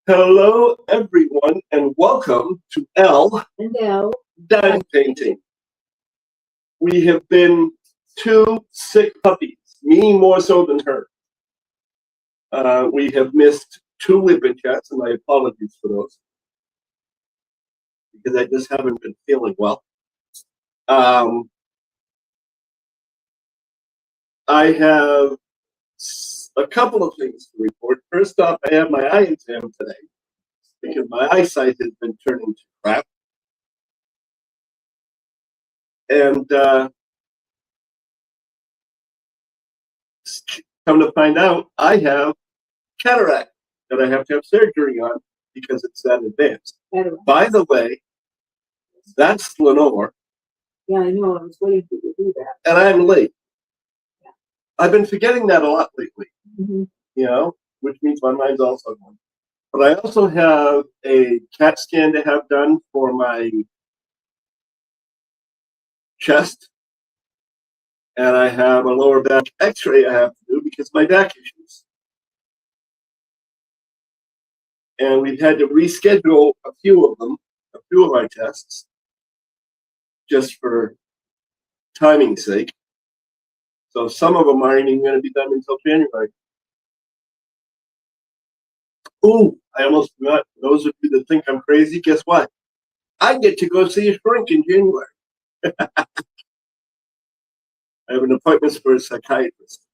Hello, everyone, and welcome to L And now, Diamond Painting. We have been two sick puppies, me more so than her. We have missed two lipid chats, and my apologies for those, because I just haven't been feeling well. I have a couple of things to report. First off, I have my eye exam today, because my eyesight has been turning to crap. And come to find out, I have cataract that I have to have surgery on because it's that advanced. By the way, that's Lenore. Yeah, I know. I was waiting for you to do that. And I'm late. Yeah. I've been forgetting that a lot lately, which means my mind's also going. But I also have a CAT scan to have done for my chest. And I have a lower back x-ray I have to do because of my back issues. And we've had to reschedule a few of our tests, just for timing's sake. So some of them aren't even going to be done until January. Ooh, I almost forgot. Those of you that think I'm crazy, guess what? I get to go see a shrink in January. I have an appointment for a psychiatrist.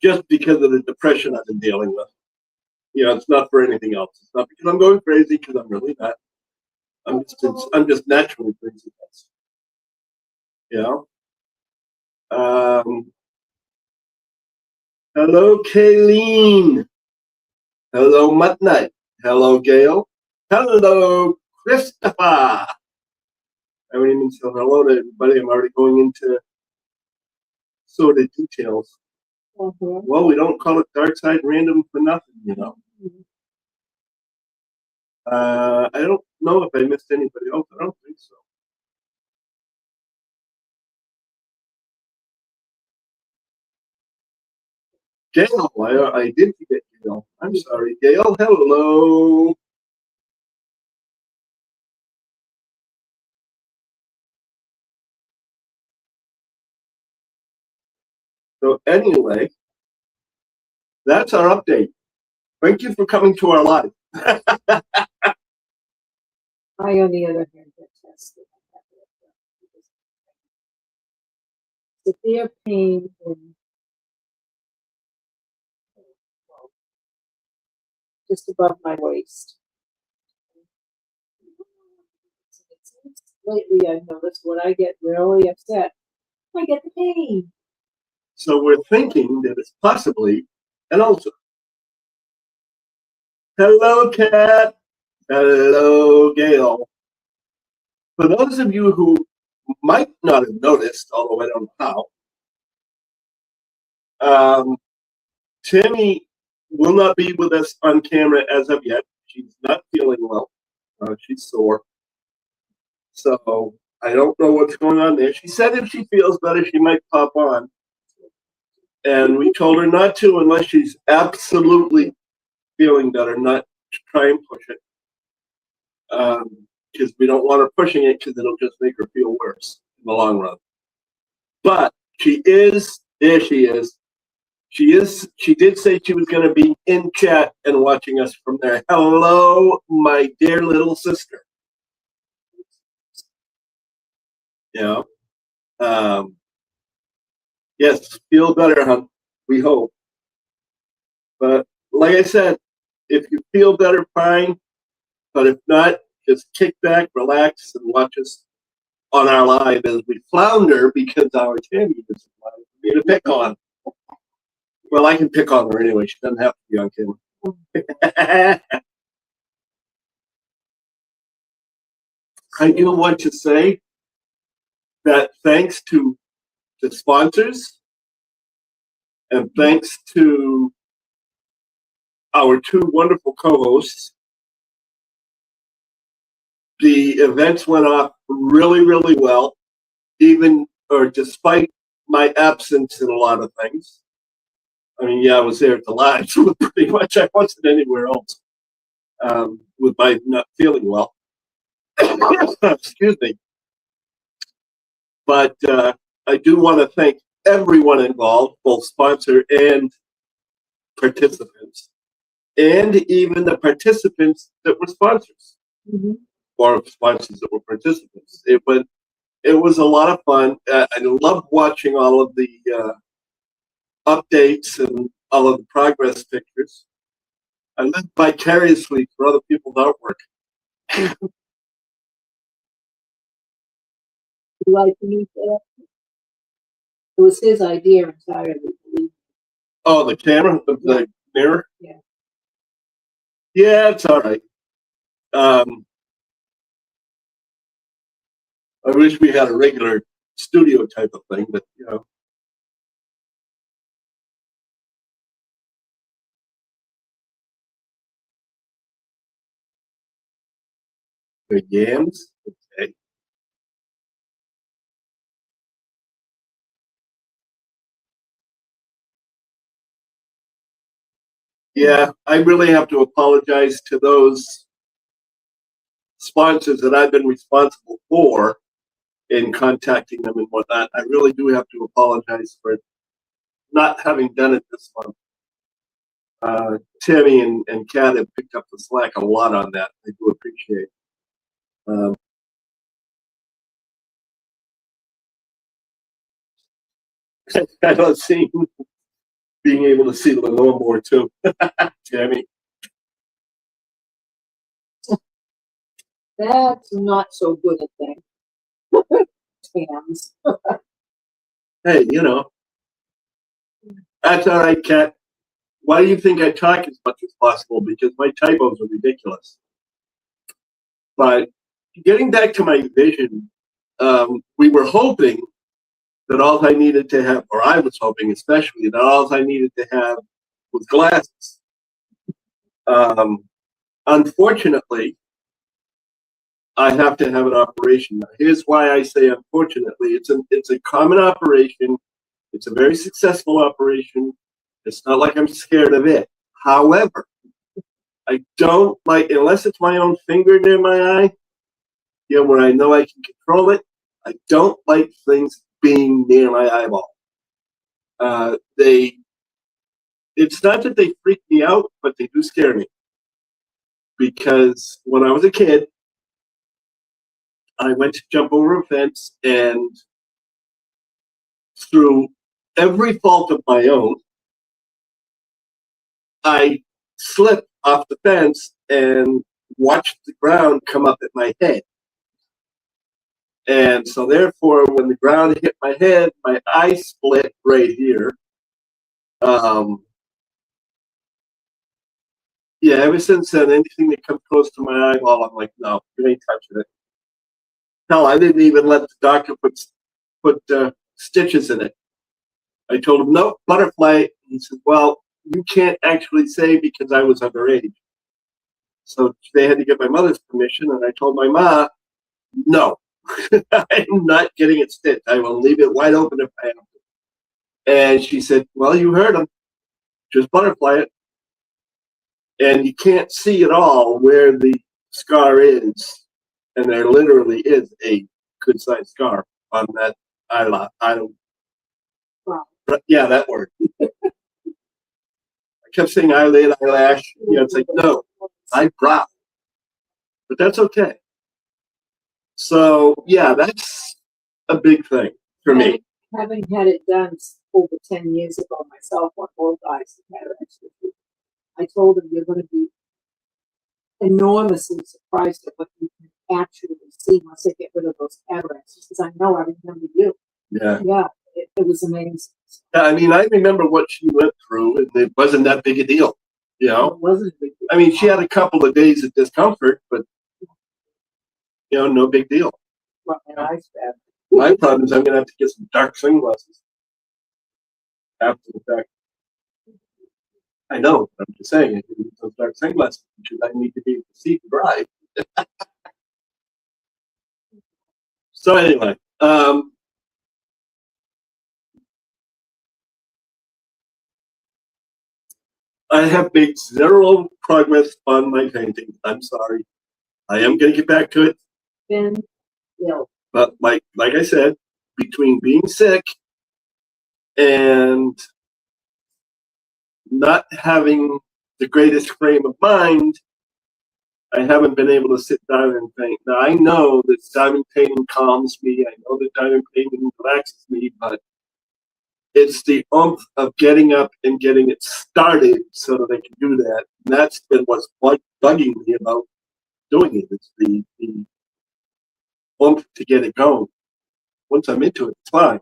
Just because of the depression I've been dealing with. It's not for anything else. It's not because I'm going crazy, because I'm really not. I'm just naturally crazy. Hello, Kayleen. Hello, Mutnight. Hello, Gail. Hello, Christopher. I haven't even said hello to everybody. I'm already going into sort of details. Well, we don't call it Dark Side Random for nothing, I don't know if I missed anybody else. I don't think so. Gail, I did forget Gail. I'm sorry, Gail. Hello. So anyway, that's our update. Thank you for coming to our live. I, on the other hand, get tested. Severe pain in just above my waist. Lately, I've noticed when I get really upset, I get the pain. So we're thinking that it's possibly an ulcer. Hello, Kat. Hello, Gail. For those of you who might not have noticed, although I don't know how, Tammy will not be with us on camera as of yet. She's not feeling well. She's sore. So I don't know what's going on there. She said if she feels better, she might pop on. And we told her not to unless she's absolutely feeling better, not to try and push it. Because we don't want her pushing it because it'll just make her feel worse in the long run. But there she is. She did say she was going to be in chat and watching us from there. Hello, my dear little sister. Yes, feel better, hon. We hope. But like I said, if you feel better, fine. But if not, just kick back, relax, and watch us on our live as we flounder because our Tammy is live for me to pick on. Well, I can pick on her anyway. She doesn't have to be on camera. I do want to say that thanks to the sponsors and thanks to our two wonderful co-hosts, the events went off really, really well, despite my absence in a lot of things. I mean, yeah, I was there at the lodge, but pretty much I wasn't anywhere else with my not feeling well. Excuse me. But I do want to thank everyone involved, both sponsor and participants, and even the participants that were sponsors, or sponsors that were participants. It was a lot of fun. I loved watching all of the updates and all of the progress pictures. I lived vicariously for other people's artwork. Like me, it was his idea entirely. Oh, the camera, the mirror? Yeah. Yeah, it's all right. I wish we had a regular studio type of thing, but you know. The yams? Okay. Yeah, I really have to apologize to those sponsors that I've been responsible for in contacting them and whatnot. I really do have to apologize for not having done it this month. Tammy and Kat have picked up the slack a lot on that. I do appreciate. I don't see being able to see Lenore more too. Tammy. That's not so good a thing. Tams. Hey, you know, that's all right, Kat. Why do you think I talk as much as possible? Because my typos are ridiculous. But getting back to my vision, we were hoping that all I needed to have, or I was hoping especially, that all I needed to have was glasses. Unfortunately, I have to have an operation. Now, here's why I say unfortunately. It's a common operation. It's a very successful operation. It's not like I'm scared of it. However, I don't like, unless it's my own finger near my eye, you know, where I know I can control it, I don't like things being near my eyeball. It's not that they freak me out, but they do scare me. Because when I was a kid, I went to jump over a fence, and through every fault of my own, I slipped off the fence and watched the ground come up at my head. And so therefore, when the ground hit my head, my eye split right here. Yeah, ever since then, anything that comes close to my eyeball, I'm like, no, you ain't touching it. Hell, I didn't even let the doctor put stitches in it. I told him, no, butterfly. He said, well, you can't actually say because I was underage. So they had to get my mother's permission, and I told my mom, no, I'm not getting it stitched. I will leave it wide open if I have to. And she said, well, you heard him. Just butterfly it. And you can't see at all where the scar is. And there literally is a good-sized scar on that eyelash. Wow. Yeah, that word. I kept saying eyelid, eyelash. Yeah, it's like, no, eyebrow. But that's okay. So, yeah, that's a big thing for me. Having had it done over 10 years ago myself on both eyes, I told him you're going to be enormously surprised at what you can actually see once they get rid of those cataracts. Because I know I remember you. Yeah. Yeah, it was amazing. I mean, I remember what she went through, and it wasn't that big a deal. You know? It wasn't a big deal. I mean, she had a couple of days of discomfort, but, you know, no big deal. Well, my eyes bad. My problem is I'm going to have to get some dark sunglasses after the fact. I know, but I'm just saying, I need those dark sunglasses because I need to be able to see to drive. So anyway, I have made zero progress on my painting. I'm sorry. I am going to get back to it. Been ill. But like I said, between being sick and not having the greatest frame of mind, I haven't been able to sit down and paint. Now I know that diamond painting calms me. I know that diamond painting relaxes me, but it's the oomph of getting up and getting it started so that I can do that. And that's been what's bugging me about doing it. It's the oomph to get it going. Once I'm into it, it's fine.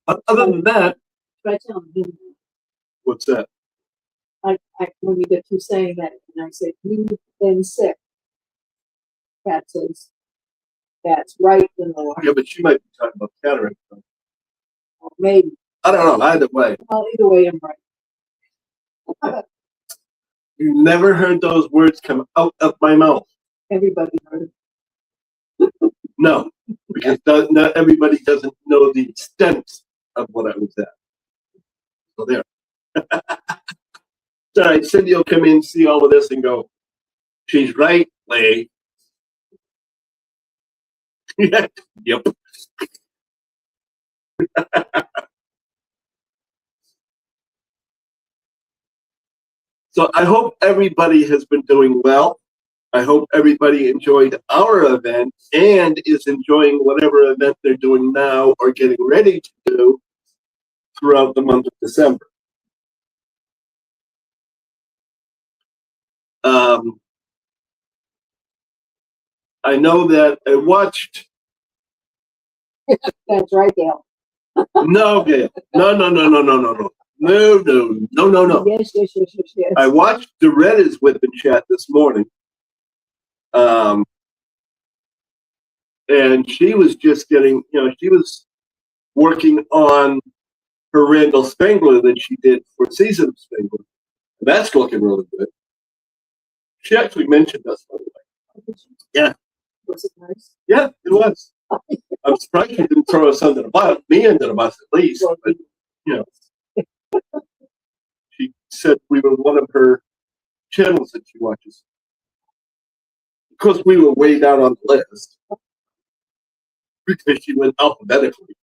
But other than that, Try telling him. what's that? When you get through saying that, and I said, you've been sick. Pat says, that's right, Lenore. Yeah, but she might be talking about cataract. Or maybe. I don't know. Either way, Well, either way, I'm right. you never heard those words come out of my mouth. Everybody heard. No, because not everybody doesn't know the extent of what I was at. So there. All right, Cindy will come in, see all of this, and go, she's right, Lay. Yep. So I hope everybody has been doing well. I hope everybody enjoyed our event and is enjoying whatever event they're doing now or getting ready to do throughout the month of December. I know that I watched. That's right, Gail. No, Gail. No. Yes. I watched Doretta's whip and chat this morning. And she was just getting, she was working on her Randall Spangler that she did for Season of Spangler. And that's looking really good. She actually mentioned us, by the way. Yeah. Was it nice? Yeah, it was. I'm surprised she didn't throw us under the bus, me under the bus at least. But, she said we were one of her channels that she watches. Of course, we were way down on the list because she went alphabetically.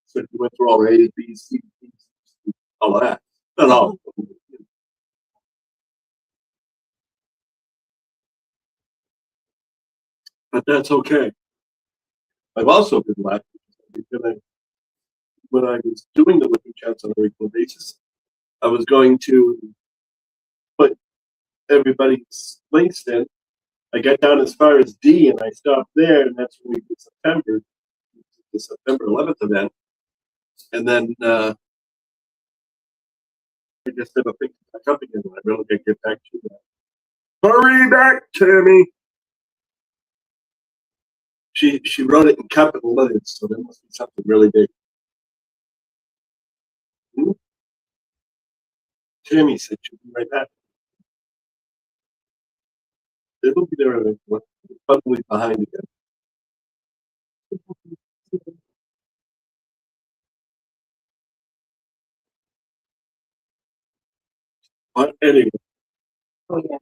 So she went through all her A, B, C, D, all of that. Not all of them. But that's okay. I've also been laughing because when I was doing the whipping chats on a regular basis, I was going to put everybody's links in. I got down as far as D and I stopped there, and that's when we did September, the September 11th event. And then I just never picked it back up again. I really got to get back to that. Hurry back, Tammy! She wrote it in capital letters, so there must be something really big. Tammy said she'll be right back. It'll be there, probably behind again. But anyway. Oh, yeah.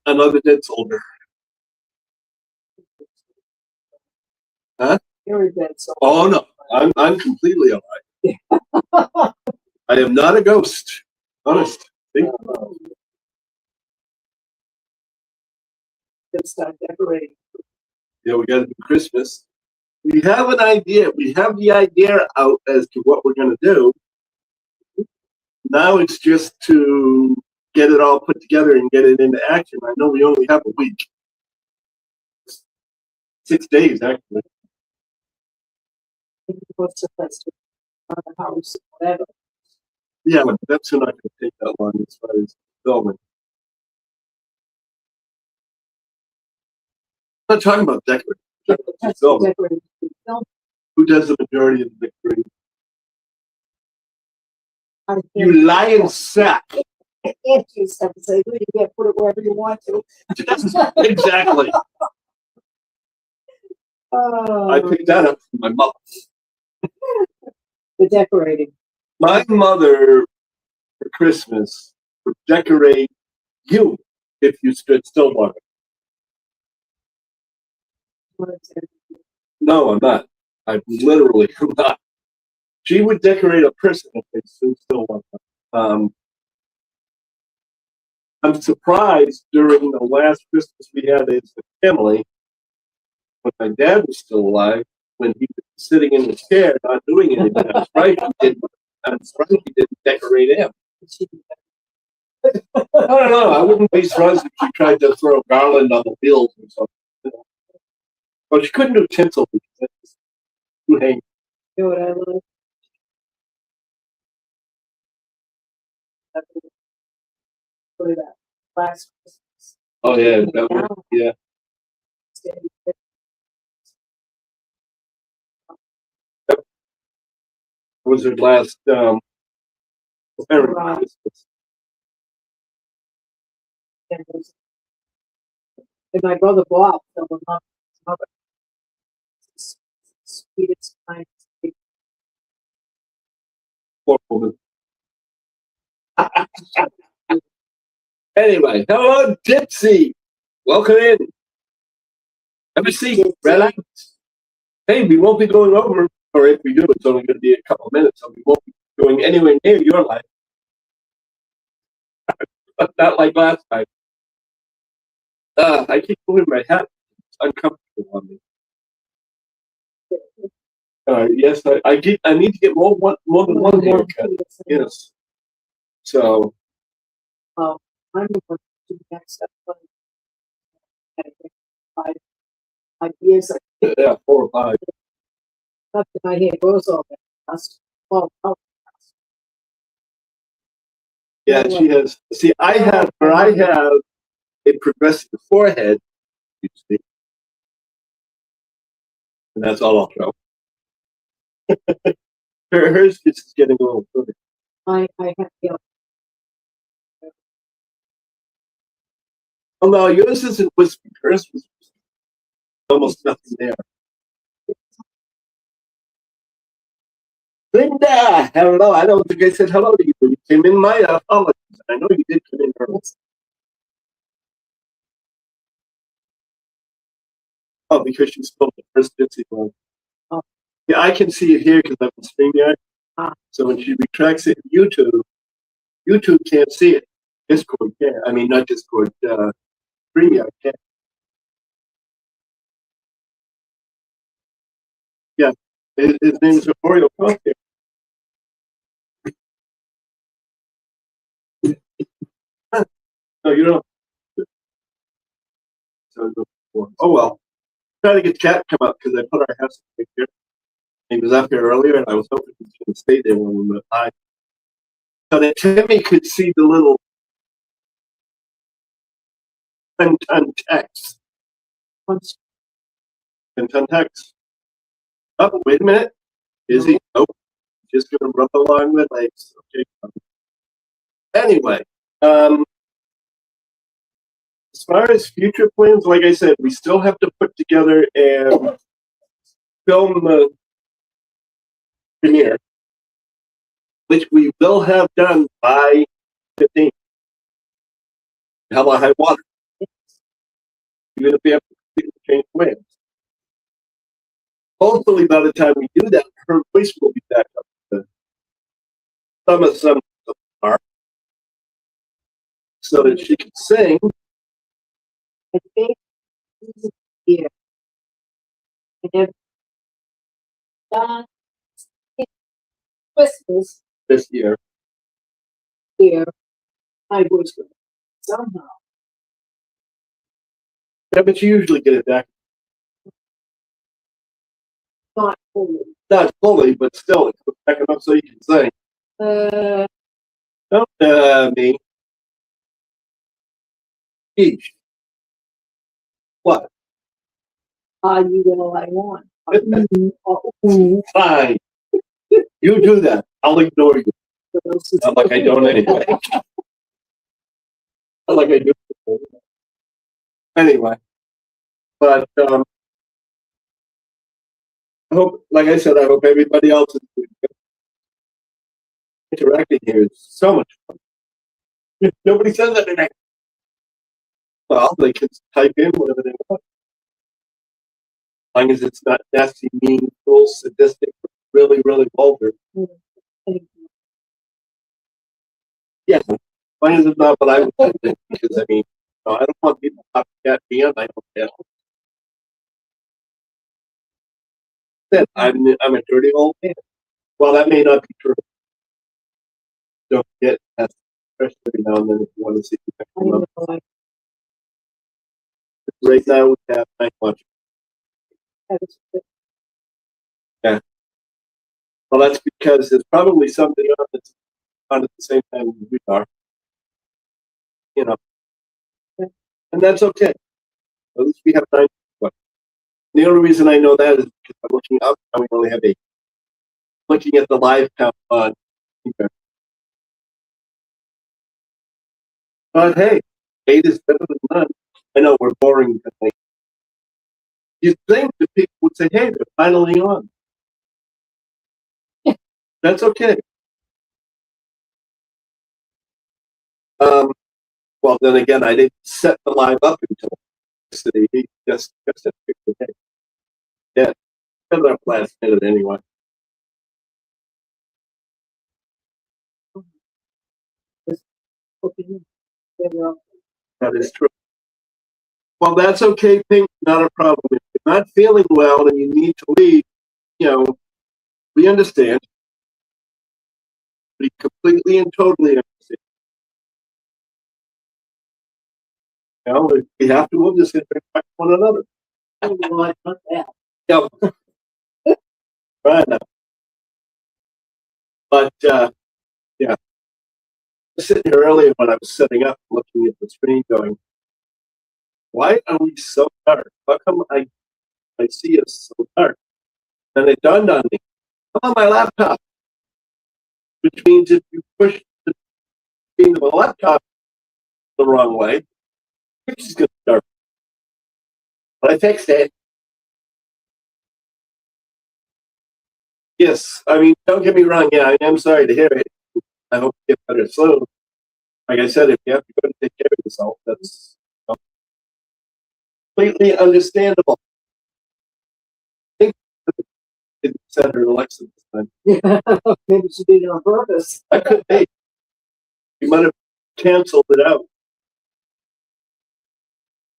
Another dead soldier. Huh? You're a dead soul. Oh no, I'm completely alive. I am not a ghost. Honest. Good stuff, decorating. Yeah, we got to do Christmas. We have an idea. We have the idea out as to what we're going to do. Now it's just to get it all put together and get it into action. I know we only have a week. 6 days, actually. What's the best on the house, whatever. Yeah, but that's not going to take that long as far as filming. I'm not talking about decorating. That's Filming. decorating. Film. Who does the majority of the decorating? I You think lying sack. Angie stuff and say, "Well, you can put it wherever you want to." Exactly. Oh, I picked that up from my mother. The decorating. My mother, for Christmas, would decorate you if you stood still long enough. No, I'm not. I literally am not. She would decorate a person if they stood still long enough. I'm surprised during the last Christmas we had as a family, when my dad was still alive, when he was sitting in the chair not doing anything. I'm surprised he didn't decorate him. I don't know. I wouldn't be surprised if she tried to throw a garland on the wheels or something. But she couldn't do tinsel because that's too hanging. You know what I love? What is that? Last Christmas. Oh yeah, that one, yeah. Was her last Christmas. And my brother Bob fell in love with his mother. Sweetest, kindest. Poor woman. Anyway, hello, Dipsy. Welcome in. Have a seat. Relax. Hey, we won't be going over, or if we do, it's only going to be a couple of minutes, so we won't be going anywhere near your life. But not like last time. I keep moving my hat. It's uncomfortable on me. Yes, I need to get more than one haircut. Yes. So. I'm going to do next up. 5 years. Yeah, 4 or 5. Not that my hair grows all that fast. Oh. Yeah, she has. See, I have a progressive forehead, you see, and that's all I'll show. Hers is getting a little further. I have the Oh no, yours isn't wispy. Hers was almost nothing there. Linda, hello. I don't think I said hello to you. You came in my apologies. I know you did come in early. Oh, because she spoke the first Dipsy one. Oh. Yeah, I can see it here because I'm in StreamYard. So when she retracts it in YouTube can't see it. Discord can. I mean, not Discord. StreamYard can. Yeah, his name is Memorial Coffee. No, you don't. Oh well. Trying to get Cat to come up because I put our house right here. He was up here earlier, and I was hoping he was going to stay there when we went by. So that Timmy could see the little 10-ton text. 10-ton text. Oh, wait a minute. Is he? Nope. Just going to rub along the legs. Okay. Anyway, as far as future plans, like I said, we still have to put together and film the premiere, which we will have done by 15th. How about high water? Even if we have to change plans. Hopefully, by the time we do that, her voice will be back up to some mark, so that she can sing. I think this is here. And then Christmas This year. here, I was somehow. Yeah, but you usually get it back. Not fully. Not fully, but still, it goes back enough so you can sing. Don't me. Each. What? Are you gonna lie on? Fine. You do that. I'll ignore you. Not like I don't anyway. Not like I do. Anyway. But I hope, like I said, I hope everybody else is interacting here. It's so much fun. Nobody says anything. Well, they can type in whatever they want. As long as it's not nasty, meaningful, sadistic, really, really vulgar. Yeah, as long as it's not what I would say. Because I mean, I don't want people to copycat me on my own channel. I'm a dirty old man. Well, that may not be true. Don't forget that's fresh every now and then if you want to see the next one. Right now we have night watch. Yeah. Well, that's because there's probably somebody on that's on at the same time as we are. You know, and that's okay. At least we have night watch. The only reason I know that is because I'm looking up and we only have 8. Looking at the live count on. But hey, 8 is better than none. I know we're boring tonight. You'd think that people would say, hey, they're finally on. That's okay. Well, then again, I didn't set the live up until yesterday. He just picked the day. Yeah, set it up last minute anyway. That is true. Well, that's okay, Pink. Not a problem. If you're not feeling well and you need to leave, we understand. We completely and totally understand. If we have to, we'll just interact with one another. Yeah. Right now. But yeah, I was sitting here earlier when I was setting up, looking at the screen, going, "Why are we so dark? How come I see us so dark?" And it dawned on me, I'm on my laptop, which means if you push the screen of a laptop the wrong way, it's just going to dark. But I fixed it. Yes, I mean, don't get me wrong. Yeah, I am sorry to hear it. I hope you get better soon. Like I said, if you have to go to take care of yourself, that's completely understandable. I think I didn't send her Alexa this time. Yeah, maybe she did it on purpose. I could be. You might have canceled it out.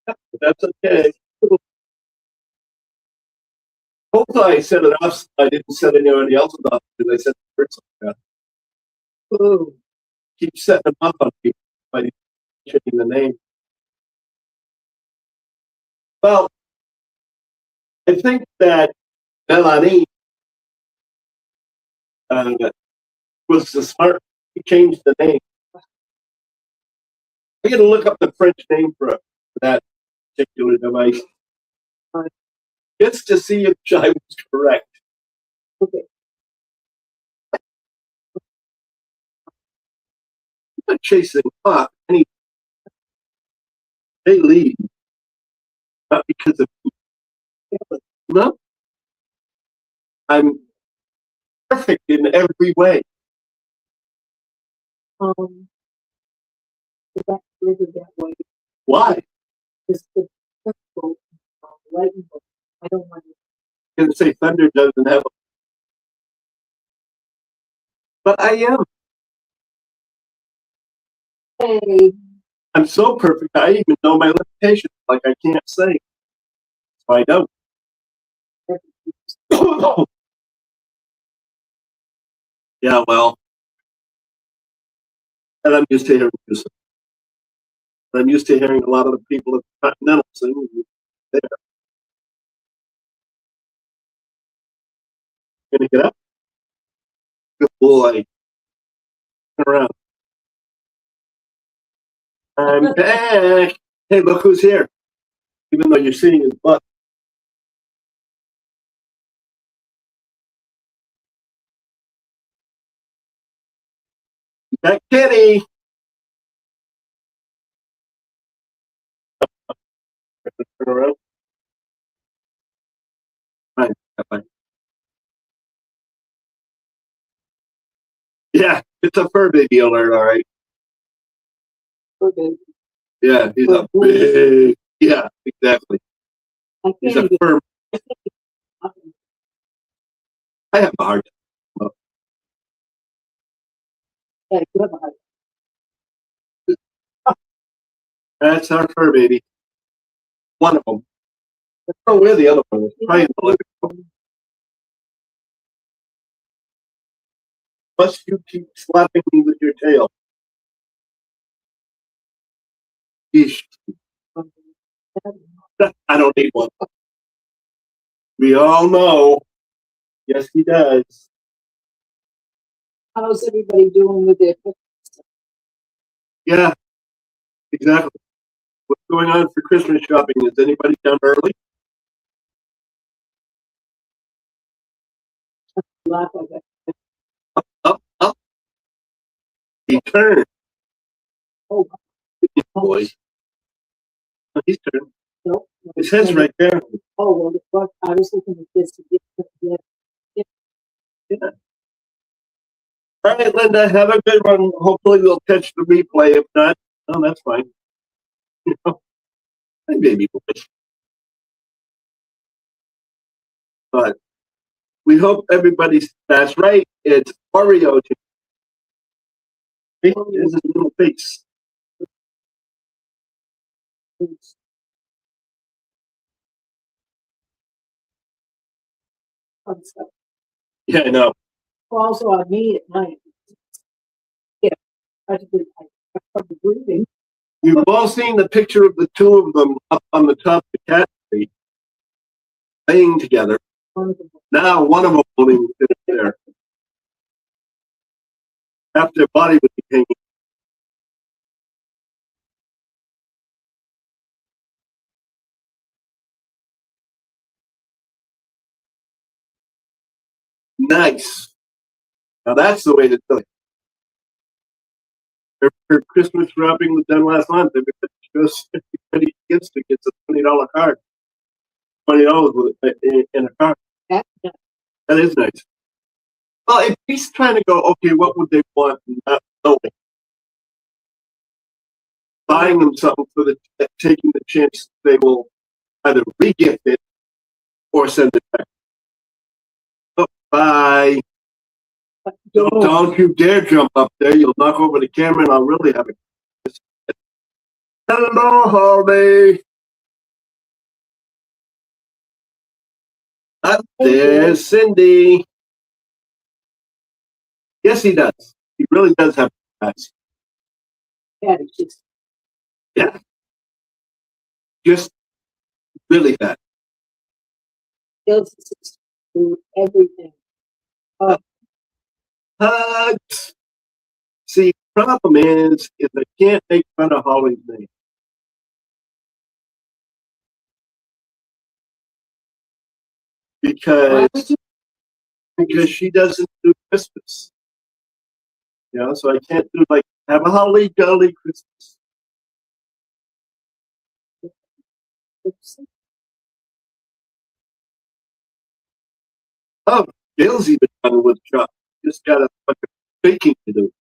But that's okay. Hopefully I set it off. So I didn't set anybody else off because I set the person off. Oh, keep setting them up on people by checking the name. Well, I think that Melanie was the smart. He changed the name. I got to look up the French name for that particular device, just to see if I was correct. Okay. I'm not chasing off any. They leave, not because of me. No, I'm perfect in every way. That really that way. Why? Because the lightning. I don't want to. Say thunder doesn't have a. But I am. Hey. I'm so perfect. I even know my limitations. Like I can't say. So I don't. Yeah, well, and I'm used to hearing music. I'm used to hearing a lot of the people at the Continental sing there. Gonna get up? Good boy. Turn around. I'm back. Hey, look who's here. Even though you're seeing his butt. That kitty. Turn around. Fine. It's a fur baby alert, all right. for the, Yeah, he's For a big. Yeah, exactly. I He's can't a even. fur. I have a hard time. Yeah, you have a heart. That's our fur baby. One of them. Oh, where the other one is? Probably in the living room. Must you keep slapping me with your tail? Yeesh. I don't need one. We all know. Yes, he does. How's everybody doing with their? Yeah, exactly. What's going on for Christmas shopping? Is anybody done early? Laugh like that? Up, up. He turned. Oh, Boy. He's turned. no. His head's right there. Oh, well, the fuck, I was looking at this. Yeah. Yeah. All right, Linda, have a good one. Hopefully we'll catch the replay. If not, oh, that's fine. You know, my baby boy. But we hope everybody's that's right. It's Oreo. There's his little face. Yeah, I know. Also on me at night. Yeah, practically, I started breathing. You've all seen the picture of the two of them up on the top of the cat tree, laying together. Now one of them won't even sit there. Half their body would be hanging. Nice. Now that's the way to do it. Her Christmas wrapping was done last month. Everybody gets a $20 card. $20 with it in a card. That That is nice. Well, if he's trying to go, okay, what would they want? Not knowing. Buying them something for taking the chance they will either re-gift it or send it back. Oh, bye. Don't you dare jump up there. You'll knock over the camera and I'll really have it. Hello, Holly. Up there's Cindy. Yes, he does. He really does have eyes. Yeah, it's just Yeah. Just really bad. kills through everything. Hugs. See, problem is I can't make fun of Holly's name. Why would you? Because she doesn't do Christmas. You know, so I can't do like have a holly jolly Christmas. Oh, Gail's even done with shop. Just got a fucking baking to do.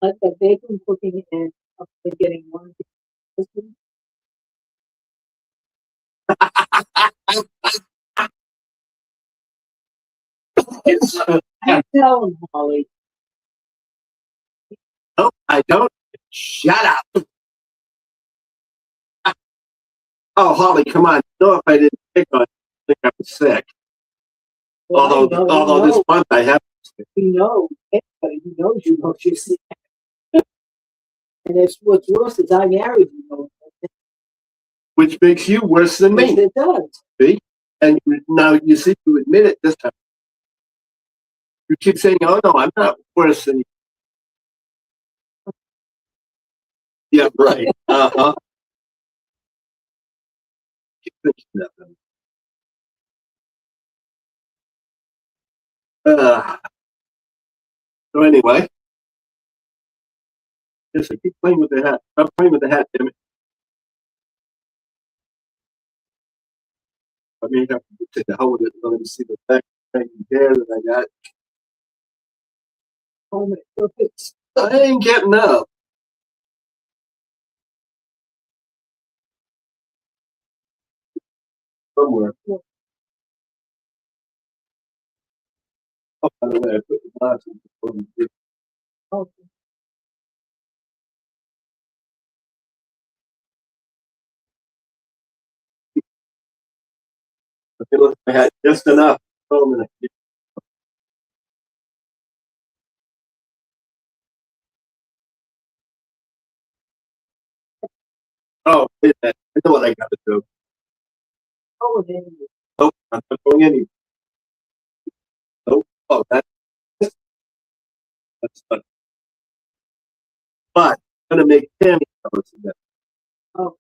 Like the baking, cooking, and getting one. I tell him, Holly. No, I don't. Shut up. Oh, Holly, come on. No, if I didn't pick on you, I think I was sick. Well, Although this month I have. you know, everybody who knows you knows you're sick. And it's what's worse is I married you. Which makes you worse than me. It does. See? And now you see, you admit it this time. You keep saying, oh, no, I'm not worse than you. Yeah, right. Uh-huh. Keep thinking that then. So anyway, yes, I keep playing with the hat. Stop playing with the hat, damn it. I may have to take the hell with it and let me see the back there that I got. home and it hurts. I ain't getting up. Somewhere. Oh, by the way, I put the glasses on. Oh, Okay, look, I had just enough. Oh, a minute. Oh, wait a minute. I know what I got to do. oh, then Nope, I'm not going any. Nope. Oh, that's fun. But I'm gonna make Tammy colors again. oh,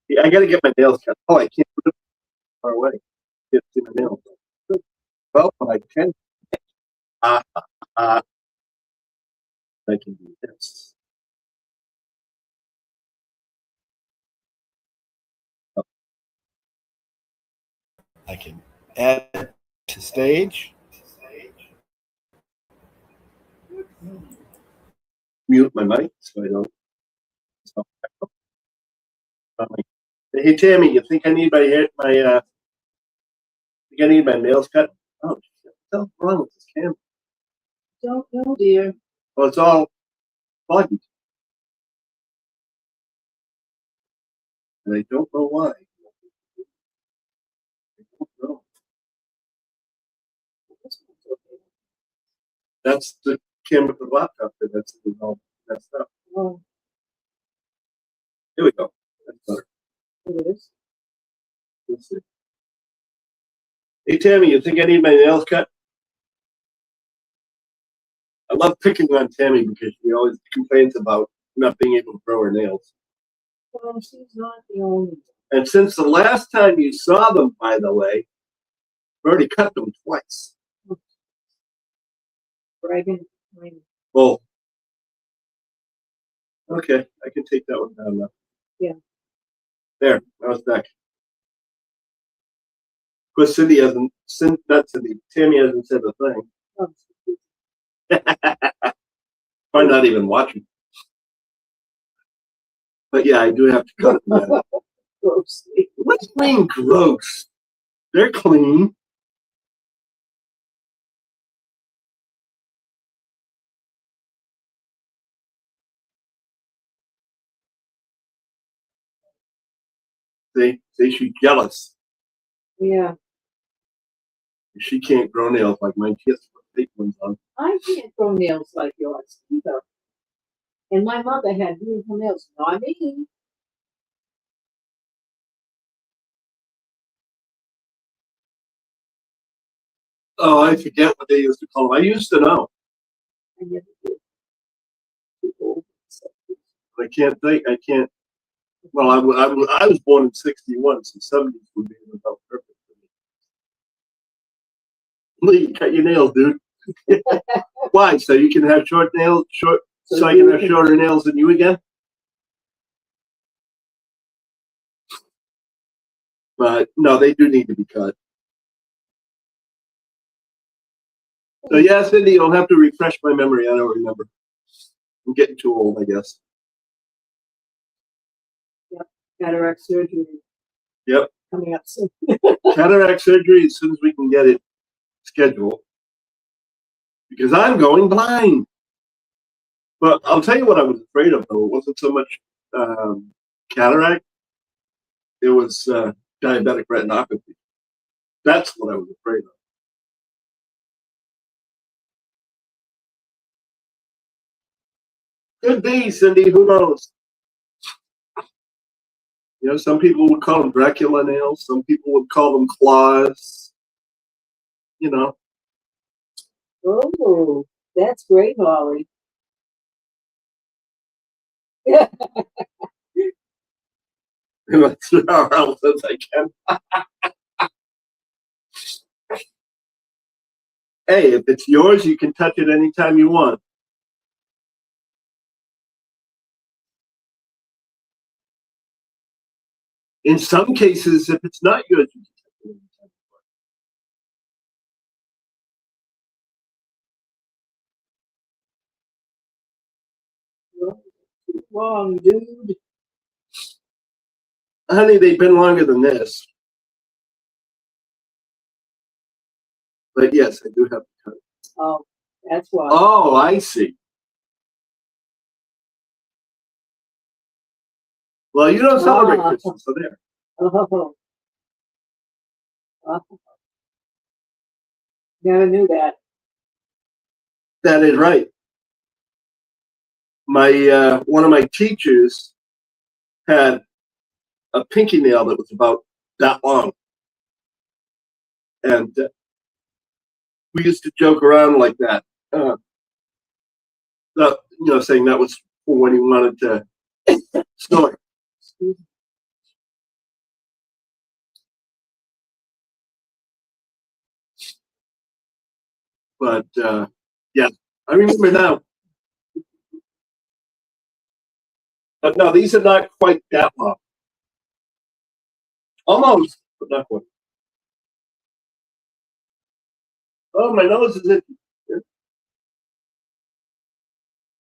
Yeah, I gotta get my nails cut. Oh, I can't put it far away. Can't see my nails. Well, but I can. Uh, uh, I can do this. I can add it to stage. Mute my mic so I don't. So, hey Tammy, you think I need my hair? Think I need my nails cut? Oh, shit. What's wrong with this camera? don't know, dear. Well, it's all foggy, and I don't know why. I don't know. That's the camera for the laptop. That's all messed up. Oh, Here we go. That's better. it is. Let's see. Hey Tammy, you think I need my nails cut? I love picking on Tammy because she always complains about not being able to grow her nails. Well, she's not the only And since the last time you saw them, by the way, I've already cut them twice. bragging. Oh, okay. I can take that one down now. Yeah. There, that was back. Of course, Tammy hasn't said a thing. Oh, Probably not even watching. But yeah, I do have to cut them down. grossly. What's being gross? They're clean. They she's jealous. Yeah. She can't grow nails like mine. She has to put fake ones on. I can't grow nails like yours either. And my mother had beautiful nails, not me. Oh, I forget what they used to call them. I used to know. I never did. People, I can't think. I can't. Well, I was born in '61, so '70s would be about perfect for me. Lee, cut your nails, dude. Why? So you can have short nails, so I can have shorter nails than you again? But no, they do need to be cut. So yeah, Cindy, you'll have to refresh my memory. I don't remember. I'm getting too old, I guess. cataract surgery. Yep. Coming up soon. Cataract surgery as soon as we can get it scheduled. Because I'm going blind. But I'll tell you what I was afraid of, though. It wasn't so much cataract. It was diabetic retinopathy. That's what I was afraid of. Could be, Cindy. Who knows? You know, some people would call them Dracula nails. Some people would call them claws. You know. Oh, that's great, Holly. Yeah. That's how else as I can. Hey, if it's yours, you can touch it anytime you want. In some cases, if it's not yours, you can touch it anytime long, dude. Honey, they've been longer than this. But yes, I do have to cut. Oh, that's why. Oh, I see. Well, you don't celebrate Christmas, so there. Oh. Oh. Never knew that. That is right. My one of my teachers had a pinky nail that was about that long, and we used to joke around like that. Saying that was for when he wanted to snort. But yeah, I remember now. But no, these are not quite that long. Almost, but not quite. Oh, my nose is itchy.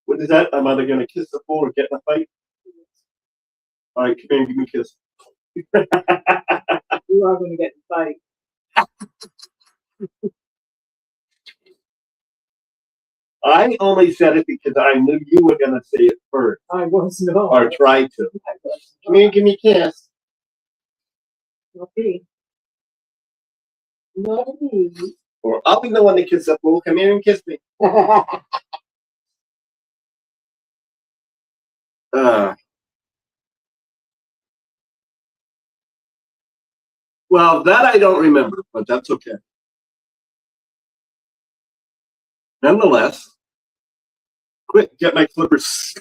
What is that? I'm either going to kiss the fool or get in a fight. All right, come here and give me a kiss. You are going to get in a fight. I only said it because I knew you were going to say it first. I was not. Or try to. Come here and give me a kiss. Not me. Not me. Or I'll be the one to kiss the fool. Come here and kiss me. Well, that I don't remember, but that's okay. Nonetheless, quick, get my clippers.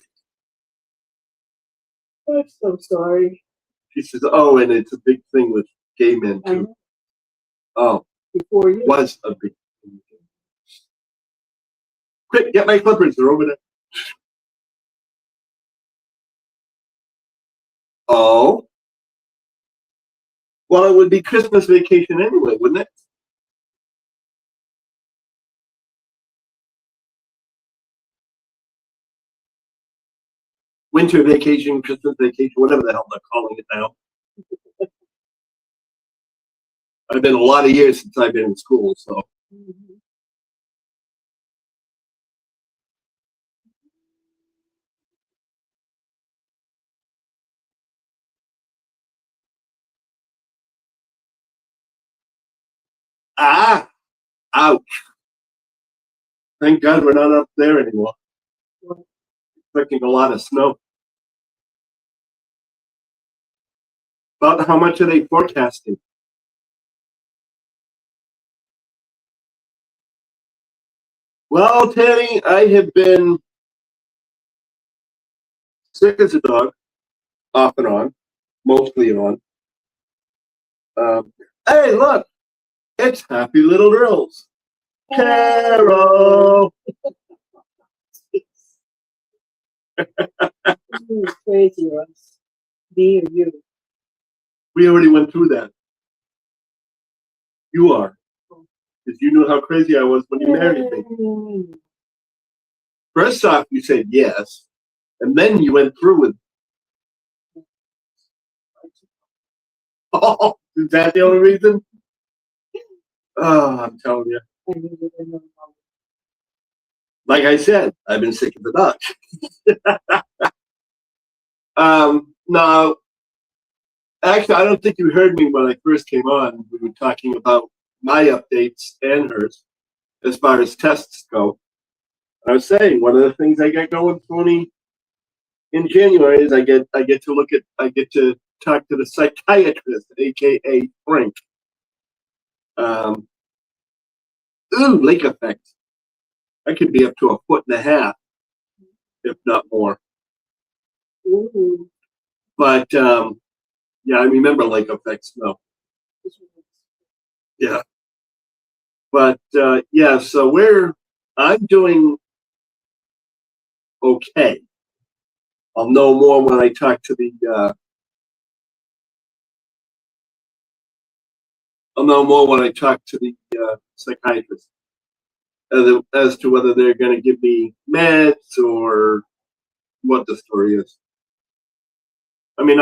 I'm so sorry. She says, oh, and it's a big thing with gay men, too. Oh, before you. Was a big thing. Quick, get my clippers. They're over there. Oh. Well, it would be Christmas vacation anyway, wouldn't it? Winter vacation, Christmas vacation, whatever the hell they're calling it now. I've been a lot of years since I've been in school, so. Mm-hmm. Ah! Ouch. Thank God we're not up there anymore. Expecting a lot of snow. About how much are they forecasting? Well, Tanny, I have been sick as a dog, off and on, mostly on. Hey, look, it's Happy Little Girls. Carol! It's crazy, Russ. Me or you? We already went through that. You are. Because you knew how crazy I was when you married me. First off, you said yes, and then you went through with. Oh, is that the only reason? Oh, I'm telling you. Like I said, I've been sick of the Dutch. No, actually, I don't think you heard me when I first came on. We were talking about my updates and hers as far as tests go. I was saying one of the things I got going for me in January is I get to talk to the psychiatrist, aka Frank. Lake effect. I could be up to 1.5 feet, if not more. Ooh. But yeah, I remember lake effect snow. Yeah. But yeah, so I'm doing okay. I'll know more when I talk to the psychiatrist as to whether they're going to give me meds or what the story is. I mean,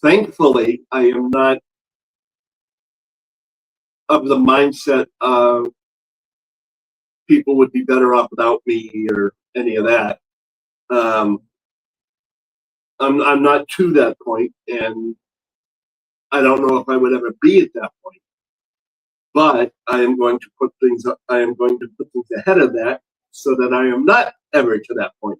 thankfully, I am not of the mindset of people would be better off without me or any of that. I'm not to that point, and I don't know if I would ever be at that point. But I am going to put things ahead of that so that I am not ever to that point.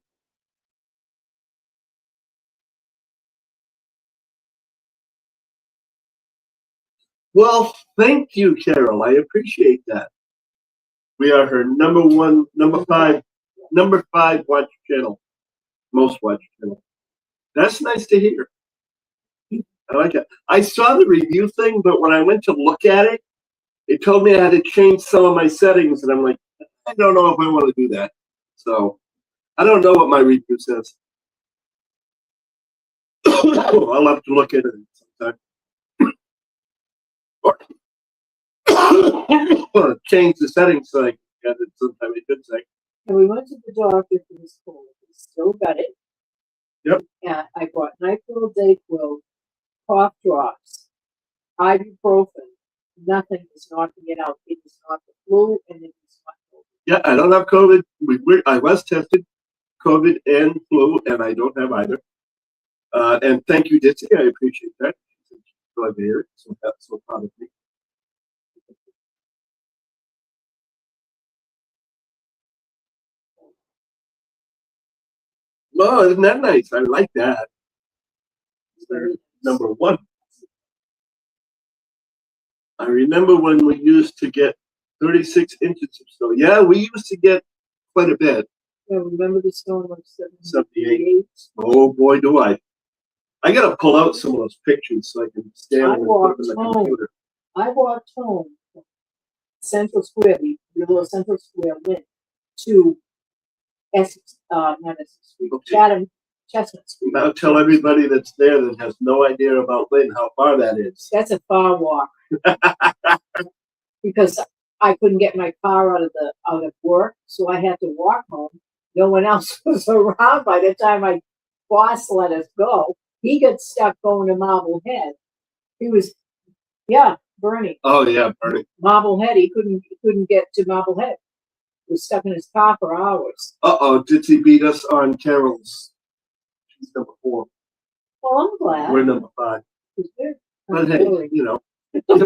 Well, thank you, Carol. I appreciate that. We are her number five watch channel, most watch channel. That's nice to hear. I like it. I saw the review thing, but when I went to look at it, it told me I had to change some of my settings, and I'm like, I don't know if I want to do that. So I don't know what my review says. I'll have to look at it sometime. Or change the settings so I can get it sometime, I should say. And we went to the doctor for this cold. We still got it. Yep. And I bought NyQuil, DayQuil, cough drops, ibuprofen. Nothing is knocking it out. It is not the flu, and it is not COVID. Yeah, I don't have COVID. I was tested, COVID and flu, and I don't have either. And thank you, Ditsy. I appreciate that. Glad to hear it. So that's so proud of me. Well, isn't that nice? I like that. Number one. I remember when we used to get 36 inches of snow. Yeah, we used to get quite a bit. Yeah, remember the snow in like 78. Oh boy, do I. I gotta pull out some of those pictures so I can scan them and put them in the computer. I walked home from Central Square, the little Central Square went to Essex, not Essex Street, Okay. Chestnut Street. Now tell everybody that's there that has no idea about Lynn how far that is. That's a far walk. Because I couldn't get my car out of work, so I had to walk home. No one else was around by the time my boss let us go. He got stuck going to Marblehead. He was, Bernie. Oh yeah, Bernie. Marblehead. He couldn't get to Marblehead. He was stuck in his car for hours. Ditsy beat us on Carol's. She's number 4. Well, I'm glad. We're number 5. But hey, boring.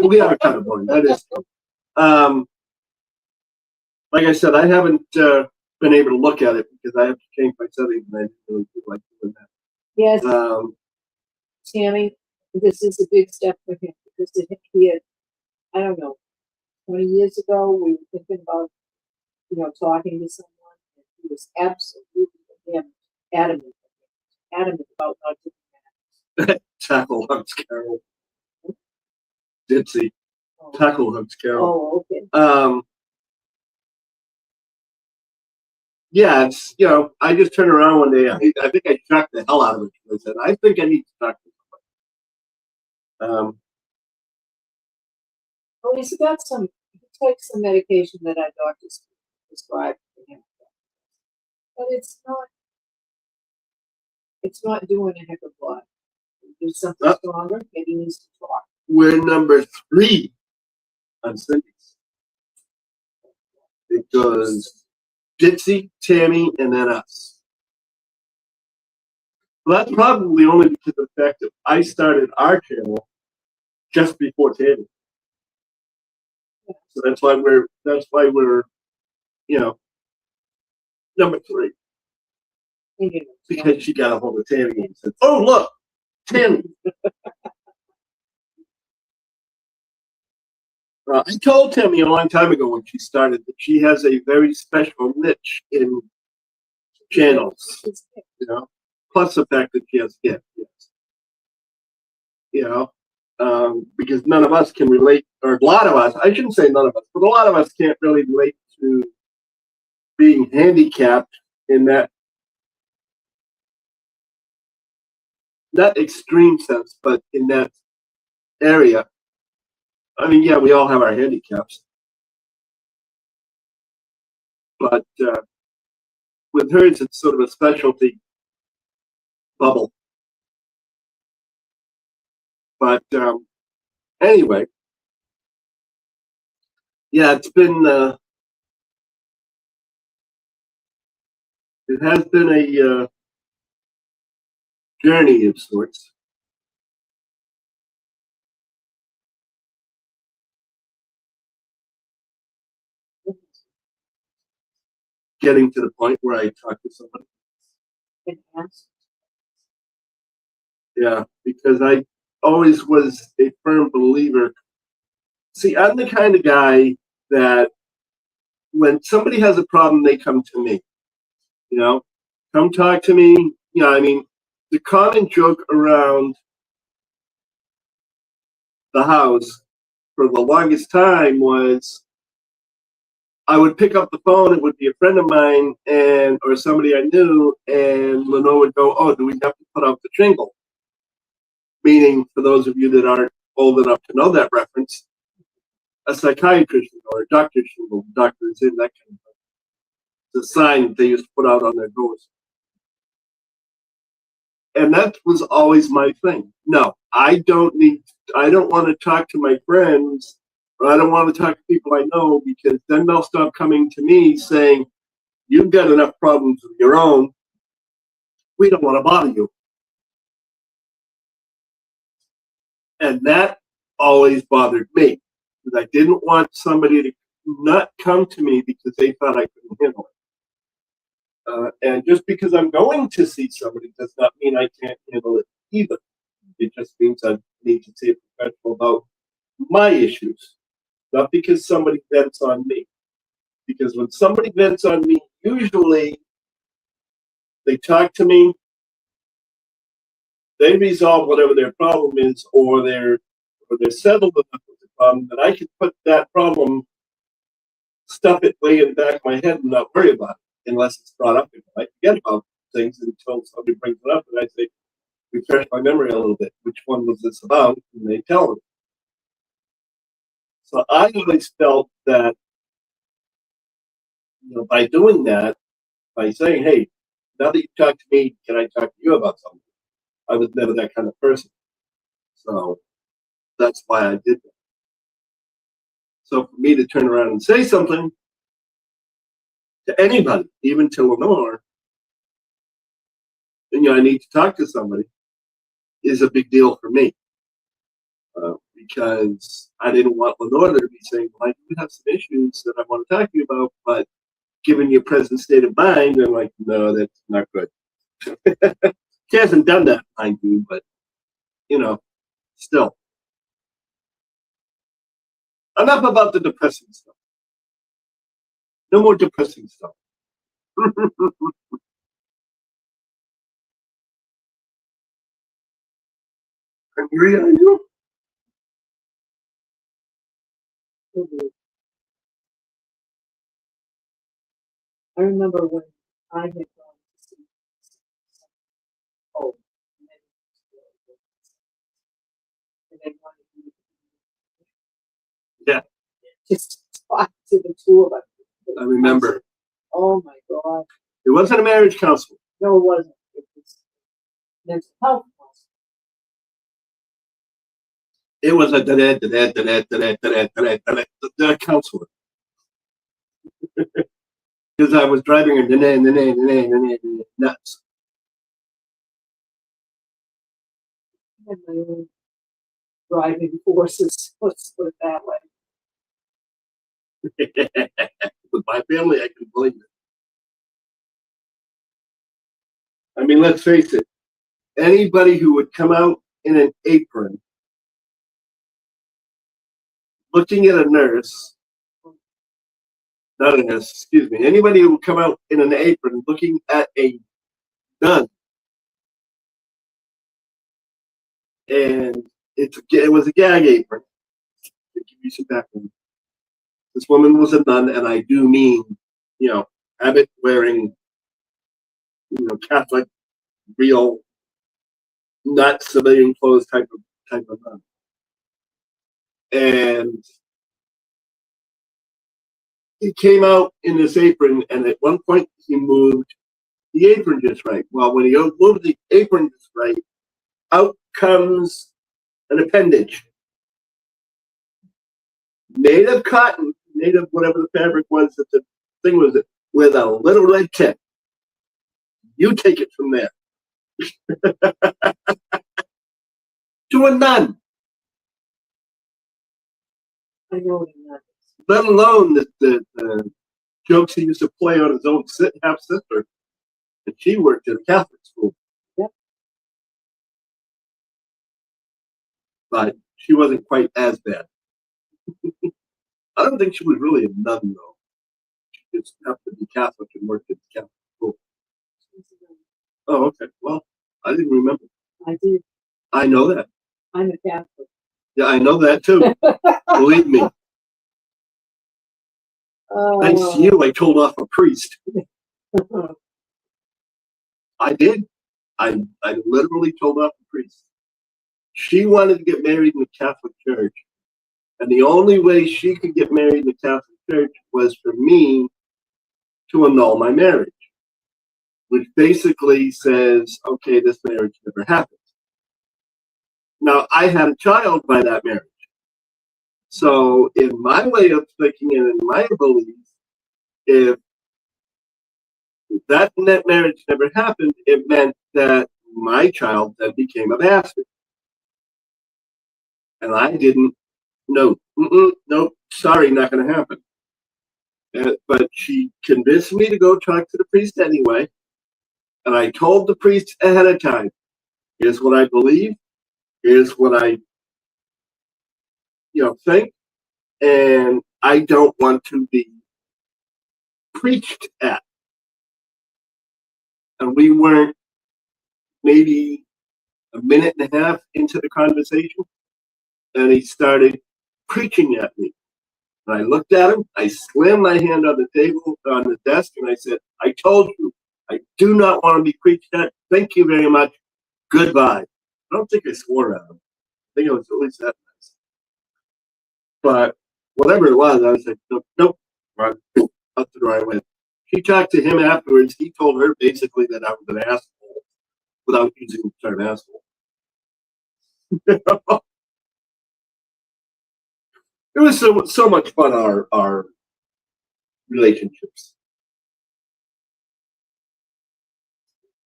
We are kind of boring. That is true. Like I said, I haven't been able to look at it because I have to change my settings, and I didn't really feel like doing that. Yes, Tammy, this is a big step for him because he had, I don't know, 20 years ago, we were thinking about, talking to someone, and he was absolutely adamant about not doing that. Tackle hunts Carol. Ditsy. Tackle hunts Carol. Oh, okay. Yeah, it's, I just turned around one day. I think I shocked the hell out of it. I said, I think I need to talk to somebody. Well, he takes some medication that our doctors prescribed for him. But it's not doing a heck of a lot. Do something stronger, maybe he needs to talk. We're number 3 on Sundays. It goes Ditsy, Tammy, and then us. Well, that's probably only because of the fact that I started our channel just before Tammy. So that's why we're number 3. Because she got a hold of Tammy and said, "Oh look, Tammy." I told Tammy a long time ago when she started that she has a very special niche in channels. Plus the fact that she has kids. Because none of us can relate, or a lot of us, I shouldn't say none of us, but a lot of us can't really relate to being handicapped in that, not extreme sense, but in that area. I mean, yeah, we all have our handicaps. But with hers, it's sort of a specialty bubble. But anyway, yeah, it's been it has been a journey of sorts. Getting to the point where I talk to somebody. Yeah, because I always was a firm believer. See, I'm the kind of guy that when somebody has a problem, they come to me. You know, come talk to me. You know, I mean, the common joke around the house for the longest time was I would pick up the phone. It would be a friend of mine and or somebody I knew, and Lenore would go, "Oh, do we have to put up the shingle?" Meaning, for those of you that aren't old enough to know that reference, a psychiatrist or a doctor shingle. Doctor is in that kind of thing. It's a sign that they used to put out on their doors. And that was always my thing. No, I don't want to talk to my friends, or I don't want to talk to people I know, because then they'll stop coming to me saying, "You've got enough problems of your own. We don't want to bother you." And that always bothered me, because I didn't want somebody to not come to me because they thought I couldn't handle it. And just because I'm going to see somebody does not mean I can't handle it either. It just means I need to see a professional about my issues, not because somebody vents on me. Because when somebody vents on me, usually they talk to me, they resolve whatever their problem is, or they're settled enough with the problem that I can put that problem, stuff it way in the back of my head and not worry about it unless it's brought up again. I forget about things until somebody brings it up, and I say, refresh my memory a little bit. Which one was this about? And they tell me. So I always felt that, by doing that, by saying, "Hey, now that you talked to me, can I talk to you about something?" I was never that kind of person. So that's why I did that. So for me to turn around and say something to anybody, even to Lenore, and I need to talk to somebody, is a big deal for me. Because I didn't want Lenore to be saying, "Well, I do have some issues that I want to talk to you about, but given your present state of mind," I'm like, "No, that's not good." She hasn't done that, mind you, but still. Enough about the depressing stuff. No more depressing stuff. Agree on you? I remember when I had gone to see oh, and they wanted me Yeah, just to talk to the two of us. I remember. Oh my God. It wasn't a marriage counselor. No, it wasn't. It was mental health counselor. It was a counselor. Because I was driving her nuts. I had my own driving forces, let's put it that way. With my family, I can believe it. I mean, let's face it. Anybody who would come out in an apron looking at a nurse, not a nurse, excuse me, anybody who would come out in an apron looking at a nun, and it was a gag apron. To give you some background. This woman was a nun, and I do mean, habit wearing, Catholic, real, not civilian clothes type of nun. And he came out in this apron, and at one point he moved the apron just right. Well, when he moved the apron just right, out comes an appendage made of cotton, made of whatever the fabric was that the thing was, with a little red tip. You take it from there. To a nun. I know what you're not. Let alone the jokes he used to play on his own half sister. And she worked at a Catholic school. Yep. But she wasn't quite as bad. I don't think she was really a nun, though. She just happened to be Catholic and worked at the Catholic school. Oh, okay. Well, I didn't remember. I did. I know that. I'm a Catholic. Yeah, I know that too. Believe me. Thanks to you, I told off a priest. I did. I literally told off a priest. She wanted to get married in the Catholic Church. And the only way she could get married in the Catholic Church was for me to annul my marriage. Which basically says, okay, this marriage never happened. Now, I had a child by that marriage. So, in my way of thinking and in my belief, if that marriage never happened, it meant that my child then became a bastard. And I didn't know. Nope, sorry, not going to happen. But she convinced me to go talk to the priest anyway. And I told the priest ahead of time, here's what I believe, here's what I think, and I don't want to be preached at. And we weren't maybe a minute and a half into the conversation, and he started preaching at me. And I looked at him, I slammed my hand on the table, on the desk, and I said, I told you, I do not want to be preached at. Thank you very much. Goodbye. I don't think I swore at him. I think it was at least that nice. But whatever it was, I was like, nope. Right. Up the door I went. She talked to him afterwards. He told her basically that I was an asshole without using the term asshole. It was so much fun, our relationships.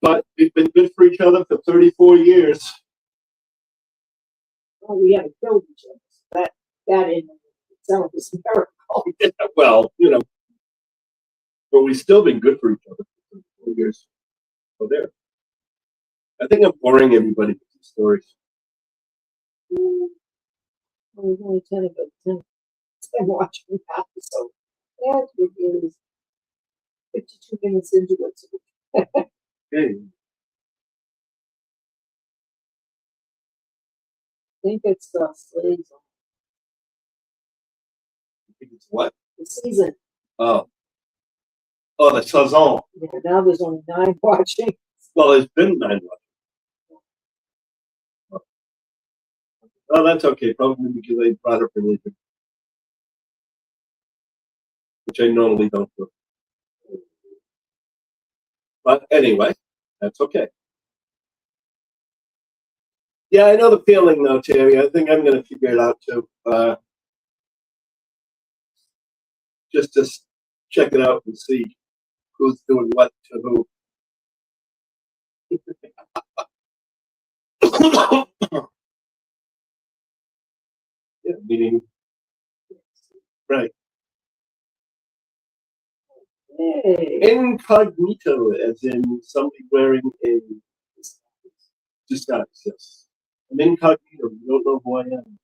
But we've been good for each other for 34 years. Oh, we had to kill each other. That in itself is a miracle. Yeah, well, but we've still been good for each other for 34 years. So there. I think I'm boring everybody with these stories. Well, there's only 10 of them. 10 watching the episode. Yeah, it is 52 minutes into it. Okay. I think it's the season. I think it's what? The season. Oh, the saison. Yeah, now there's only 9 watching. Well, there's been 9 watching. Oh, that's okay. Probably because I brought up religion, which I normally don't do. But anyway, that's okay. Yeah, I know the feeling though, Terry. I think I'm going to figure it out too. Just to check it out and see who's doing what to who. Yeah, meaning, right. Hey. Incognito, as in somebody wearing a disguise, yes. I'm incognito. You don't know who I am.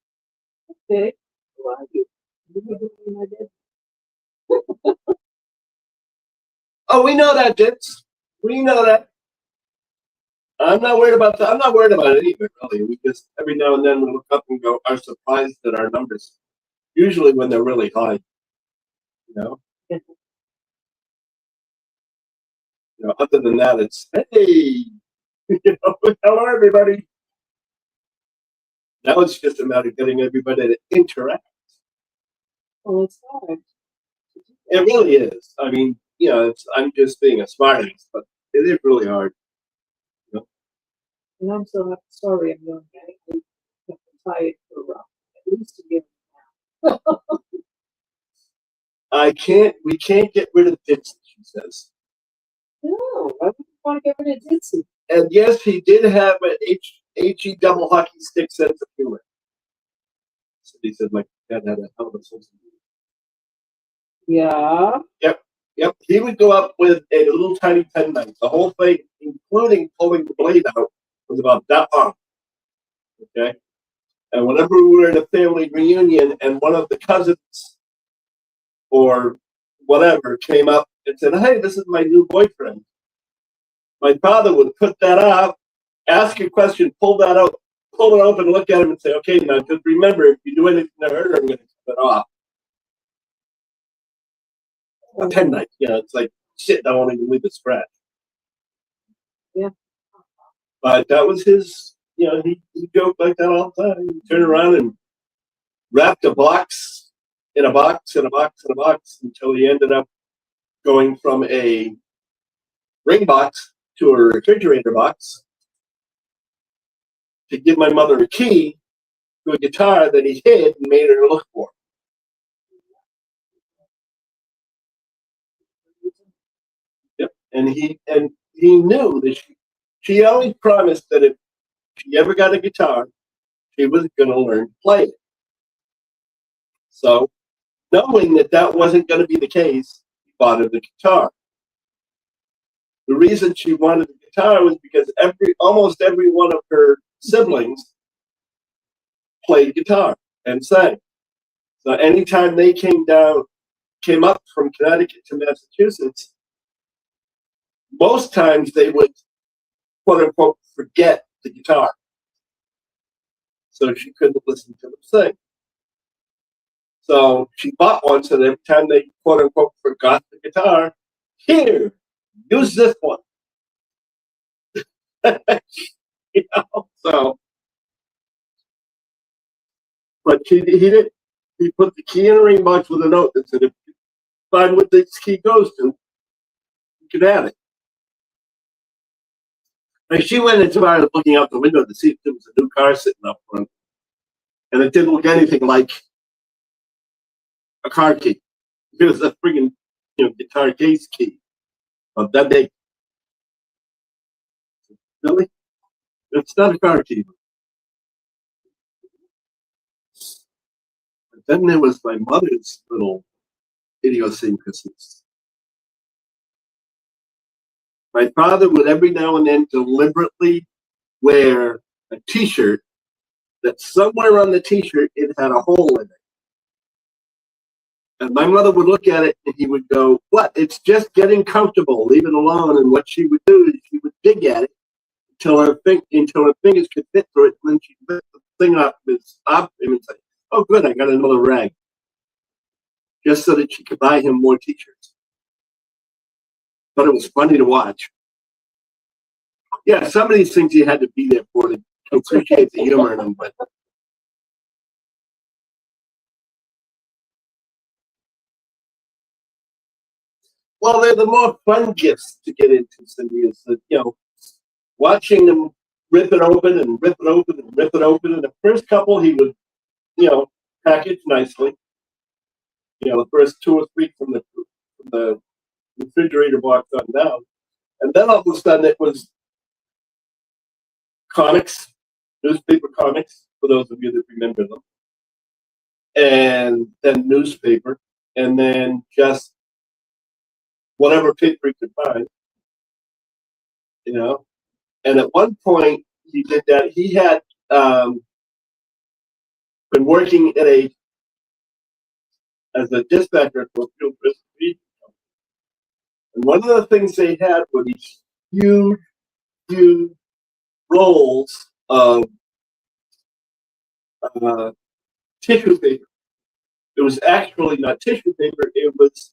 Okay. Who are you? I did. Oh, we know that, Ditz. We know that. I'm not worried about that. I'm not worried about any of it, really. We just, every now and then, we look up and go, are surprised at our numbers. Usually when they're really high. Other than that, it's, hey, hello, everybody. Now it's just a matter of getting everybody to interact. Well, it's hard. It really is. I mean, I'm just being a smartass, but it is really hard. And I'm so sorry I'm young. retired for at least a year. We can't get rid of Dixie, she says. No, why would you want to get rid of Dixie? And yes, he did have an HE double hockey stick sense of humor. So he said, like, dad had a hell of a sense of humor. Yeah. Yep. He would go up with a little tiny penknife. The whole thing, including pulling the blade out, was about that long. Okay? And whenever we were at a family reunion and one of the cousins or whatever came up and said, hey, this is my new boyfriend, my father would put that up, ask a question, pull that out, pull it open, look at him and say, okay, now just remember, if you do anything to hurt her, I'm going to cut it off. A penknife, it's like, shit, I won't even leave a scratch. Yeah. But that was his, he joked like that all the time. He'd turn around and wrapped a box in a box in a box in a box until he ended up going from a ring box to a refrigerator box to give my mother a key to a guitar that he hid and made her look for. Yep. And he knew that she always promised that if she ever got a guitar, she was going to learn to play it. So, knowing that wasn't going to be the case, he bought her the guitar. The reason she wanted the guitar was because almost every one of her siblings played guitar and sang. So anytime they came up from Connecticut to Massachusetts, most times they would, quote unquote, forget the guitar. So she couldn't listen to them sing. So she bought one, so that every time they, quote unquote, forgot the guitar, here, use this one. So, but he did. He put the key in a ring box with a note that said, if you find what this key goes to, you can have it. And she went as far as looking out the window to see if there was a new car sitting up front. And it didn't look anything like a car key. It was a friggin' guitar case key of that big. Really? It's not a car key. But then there was my mother's little idiosyncrasies. My father would every now and then deliberately wear a T-shirt that somewhere on the T-shirt it had a hole in it. And my mother would look at it and he would go, what? It's just getting comfortable. Leave it alone. And what she would do is she would dig at it until her fingers could fit through it. And then she'd lift the thing up and stop him and say, oh, good, I got another rag. Just so that she could buy him more T-shirts. But it was funny to watch. Yeah, some of these things you had to be there for to appreciate the humor in them. But well, they're the more fun gifts to get into, Cindy, is that, watching them rip it open and rip it open and rip it open. And the first couple he would, package nicely. The first 2 or 3 from the refrigerator box on down. And then all of a sudden it was comics, newspaper comics, for those of you that remember them. And then newspaper, and then just whatever paper he could find, And at one point he did that. He had been working as a dispatcher for a fuel distribution company. And one of the things they had were these huge rolls of tissue paper. It was actually not tissue paper, it was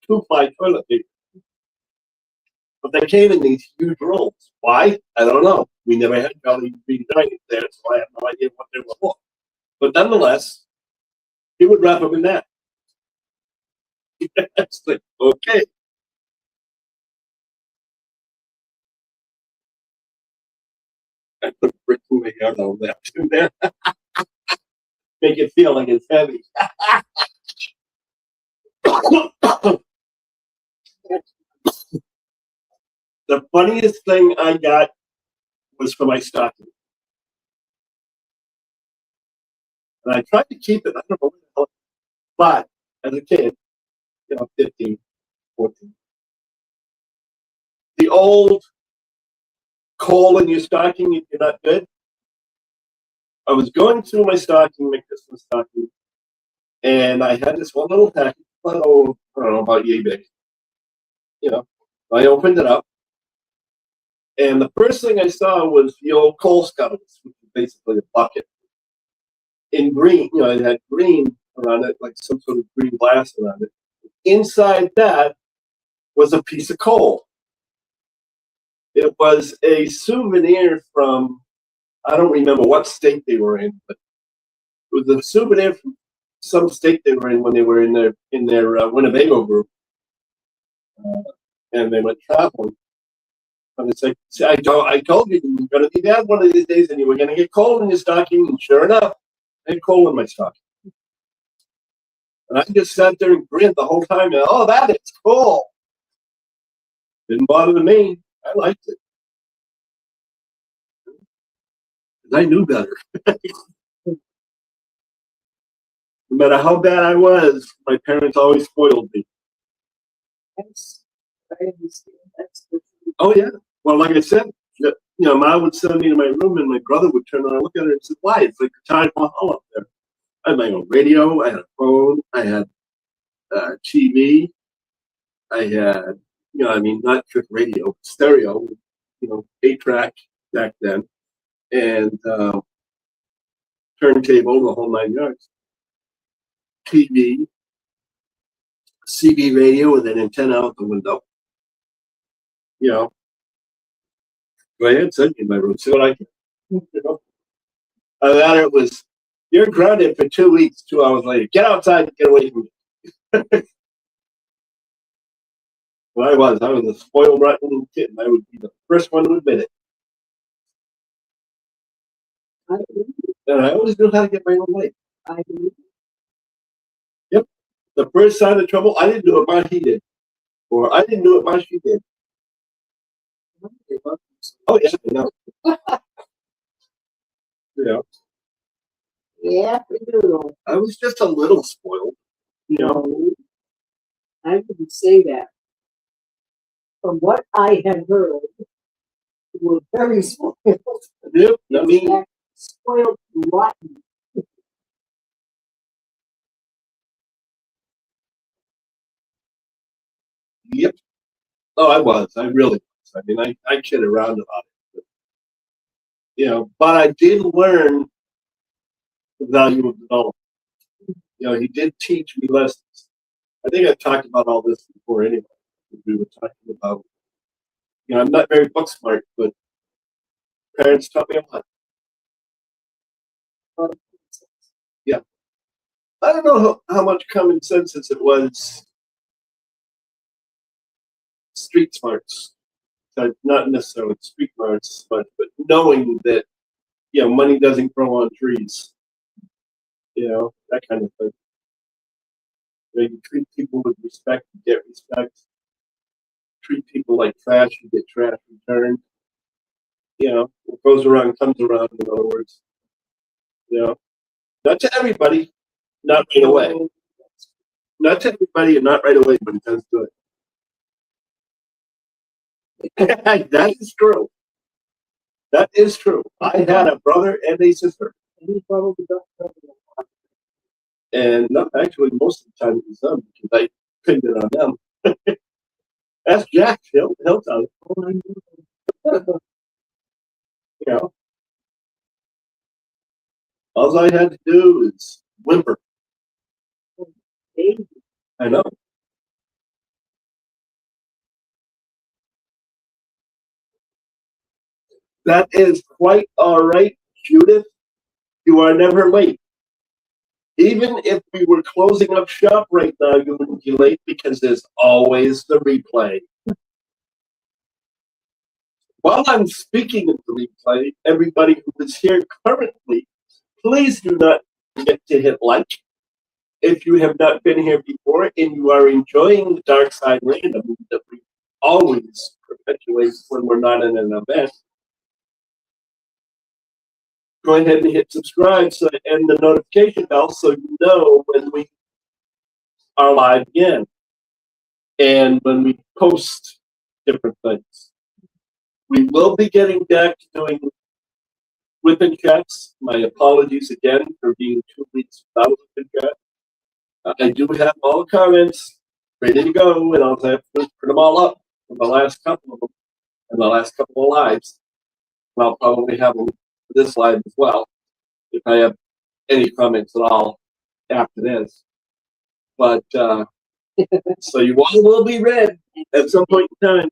2-ply toilet paper. But they came in these huge rolls. Why? I don't know. We never had Valley Green Dining there, so I have no idea what they were for. But nonetheless, he would wrap them in that. It's like, okay. I put bricks in my yard all that too there. make it feel like it's heavy. The funniest thing I got was for my stocking. And I tried to keep it, I don't know what the hell, but as a kid, 15, 14, the old coal in your stocking if you're not good. I was going through my stocking, my Christmas stocking, and I had this one little package, I don't know, about yay big. I opened it up, and the first thing I saw was the old coal scuttles, which is basically a bucket in green. It had green around it, like some sort of green glass around it. Inside that was a piece of coal. It was a souvenir from, I don't remember what state they were in, but it was a souvenir from some state they were in when they were in their Winnebago group, and they went traveling. And it's like, see, I told you were going to be bad one of these days, and you were going to get coal in your stocking. And sure enough, I had coal in my stocking. And I just sat there and grinned the whole time. And, oh, that is cool. Didn't bother me. I liked it. I knew better. No matter how bad I was, my parents always spoiled me. Yes, I understand. That's the truth. Oh, yeah. Well, like I said, Mom would send me to my room, and my brother would turn around and look at her and say, why? It's like the Taj Mahal up there. I had my own radio. I had a phone. I had TV. I had, not just radio, stereo, 8-track back then, and turntable, the whole 9 yards. TV, CB radio with an antenna out the window. Go ahead, send me in my room, see what I can. That it was, you're grounded for 2 weeks, 2 hours later. Get outside and get away from me. Well, I was a spoiled, rotten little kid, and I would be the first one to admit it. And I always knew how to get my own way. Yep. The first sign of trouble, I didn't do it, my he did. Or I didn't do it, my she did. Oh, yeah, I know. Yeah, we do. I was just a little spoiled. I wouldn't say that. From what I had heard, you were very spoiled. Yep. I mean, Spoiled rotten. yep. Oh, I was. I really was. I mean, I kid around about it. But I did learn the value of development. He did teach me lessons. I think I've talked about all this before anyway. We were talking about, I'm not very book smart, but parents taught me a lot. Yeah. I don't know how much common sense as it was street smarts. Not necessarily street smarts, but knowing that, money doesn't grow on trees. That kind of thing. You treat people with respect, you get respect. Treat people like trash, you get trash returned. What goes around comes around, in other words. Not to everybody, not right away. Not to everybody and not right away, but it does good. That is true. That is true. I had a brother and a sister. And no, actually, most of the time it was them because I pinned it on them. Ask Jack. He'll tell you. All I had to do is whimper. I know. That is quite all right, Judith. You are never late. Even if we were closing up shop right now, you wouldn't be late because there's always the replay. While I'm speaking of the replay, everybody who is here currently, please do not forget to hit like. If you have not been here before and you are enjoying the Dark Side Random that we always perpetuate when we're not in an event, go ahead and hit subscribe and the notification bell so you know when we are live again and when we post different things. We will be getting back to doing whipping checks. My apologies again for being 2 weeks without whipping check. I do have all the comments ready to go, and I'll have to print them all up from the last couple of them and the last couple of lives. And I'll probably have them for this live as well, if I have any comments at all after this. But so you all will be read at some point in time.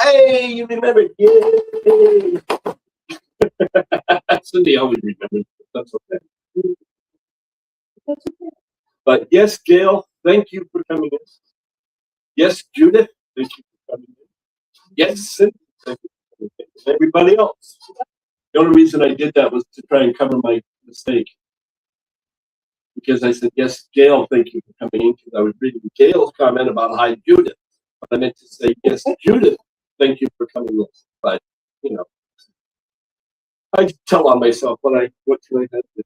Hey, you remembered! Yay! Cindy always remembers. That's okay. But yes, Gail, thank you for coming in. Yes, Judith, thank you for coming in. Yes, Cindy, thank you for coming in. And everybody else. The only reason I did that was to try and cover my mistake. Because I said, yes, Gail, thank you for coming in, because I was reading Gail's comment about hi, Judith. But I meant to say, yes, Judith, thank you for coming in. But, you know, I tell on myself what can I have to do.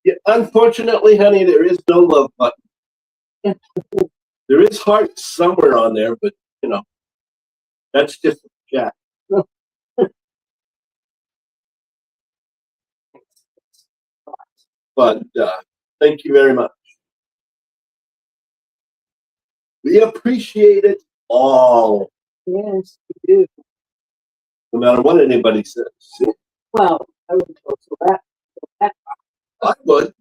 Yeah, unfortunately, honey, there is no love button. There is heart somewhere on there, but, you know, that's just a chat. But thank you very much. We appreciate it all. Yes, we do. No matter what anybody says. Well, I wouldn't go to that. I would.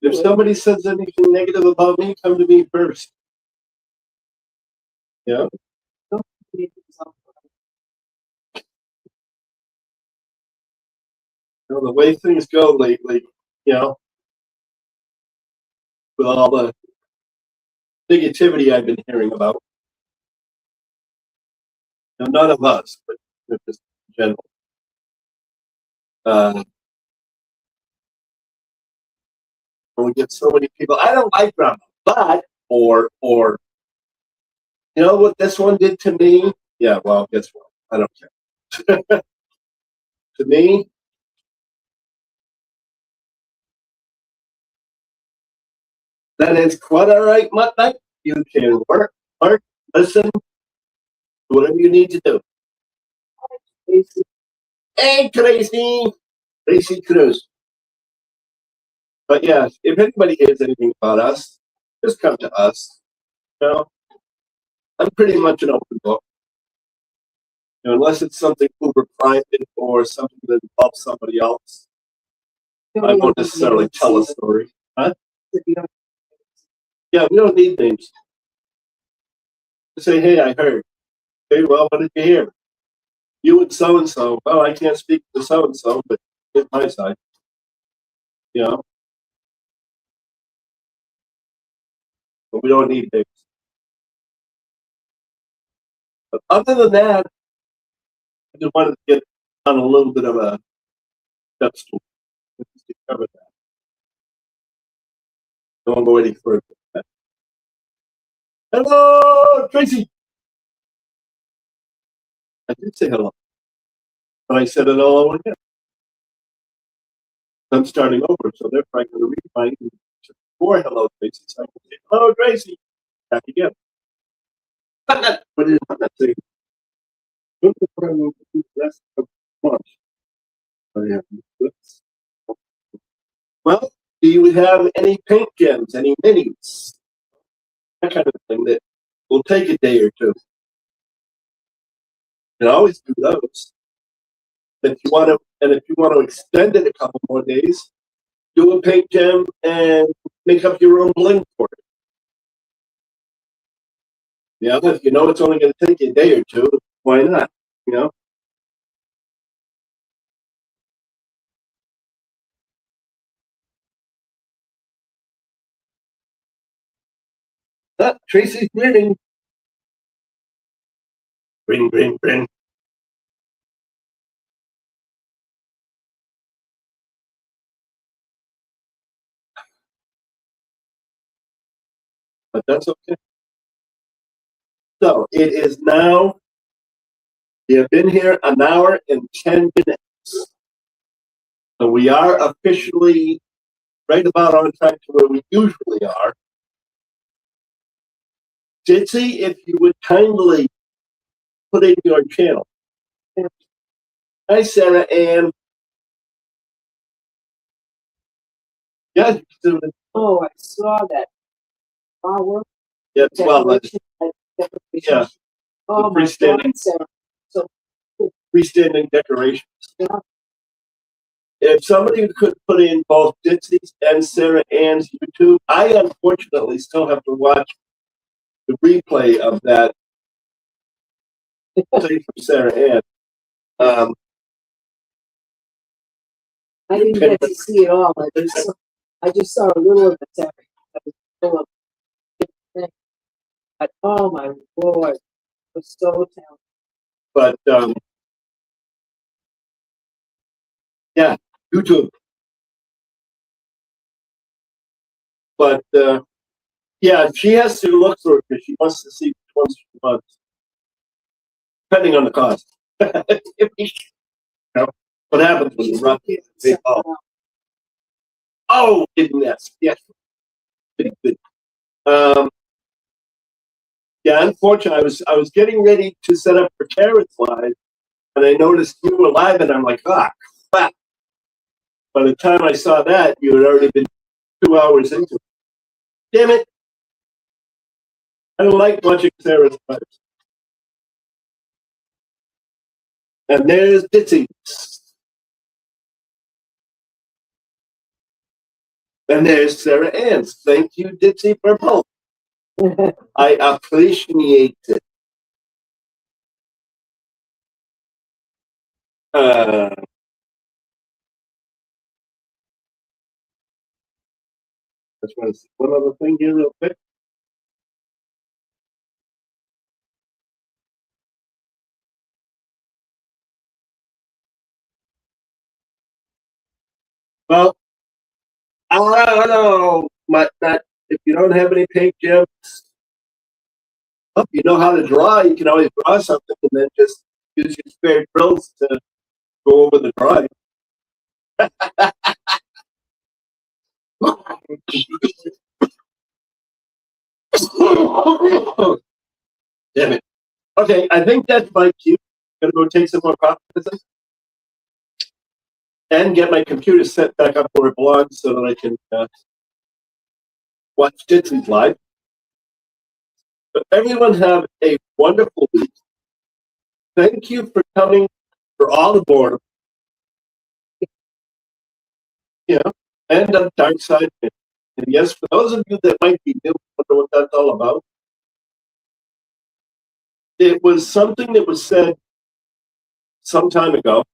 If somebody says anything negative about me, come to me first. Yeah. Don't create yourself. You know, the way things go lately, you know, with all the negativity I've been hearing about. You know, none of us, but just in general. We get so many people. I don't like drama, but or you know what this one did to me? Yeah, well, guess what? I don't care. To me, that is quite all right, Mutt. You can work, listen, do whatever you need to do. Hey, Tracy Cruz. But yeah, if anybody hears anything about us, just come to us. You know, I'm pretty much an open book. You know, unless it's something uber private or something that involves somebody else, I won't necessarily tell a story. Huh? Yeah, we don't need names. Just say, hey, I heard. Okay, well, what did you hear? You and so and so. Well, I can't speak to so and so, but here's my side. You know, but we don't need names. But other than that, I just wanted to get on a little bit of a step stool to cover that. Don't go any further. Hello, Tracy. I did say hello, but I said hello again. I'm starting over, so therefore I'm going to read my before hello, Tracy. So I can say hello, Tracy. Back again. But I'm not saying. Look at what I want to do the rest of the month. I have this. Well, do you have any paint gems, any minis, that kind of thing that will take a day or two? You can always do those. If you want to, and if you want to extend it a couple more days, do a paint gem and make up your own bling for it. Yeah, if you know it's only going to take you a day or two, why not? You know. Tracy's grinning. Grin, grin, grin. but that's okay. So it is now, we have been here an hour and 10 minutes. So we are officially right about on track to where we usually are. Ditzy, if you would kindly put in your channel. Hi, Sarah Ann. Yeah, Oh, I saw that. Wow, yeah, well, decoration. yeah, Oh, my freestanding. God, Sarah. So, freestanding decorations. yeah. If somebody could put in both Ditsy's and Sarah Ann's YouTube, I unfortunately still have to watch the replay of that thing from Sarah Ann. I didn't get to see it all. I just saw a little of it, Sarah. I was full of things. But, oh, my Lord. It was so talented. But yeah, YouTube. But yeah, she has to look through it because she wants to see which ones she wants, depending on the cost. You know, what happens when you run? Oh, goodness, yes. Good. Yeah, unfortunately, I was getting ready to set up for Karen's live, and I noticed you were live, and I'm like, ah, crap. By the time I saw that, you had already been 2 hours into it. Damn it. I don't like watching Sarah's lives. And there's Ditzy. And there's Sarah Ann's. Thank you, Ditzy, for both. I appreciate it. Just want to see one other thing here real quick. Well, I don't know, that if you don't have any paint gems, you know how to draw, you can always draw something and then just use your spare drills to go over the drawing. Damn it. Okay, I think that's my cue. I'm gonna go take some more coffee and get my computer set back up where it belongs so that I can watch Ditsy's live. But everyone have a wonderful week. Thank you for coming for all the boredom. You know, and on Dark Side. And yes, for those of you that might be new, wonder what that's all about. It was something that was said some time ago.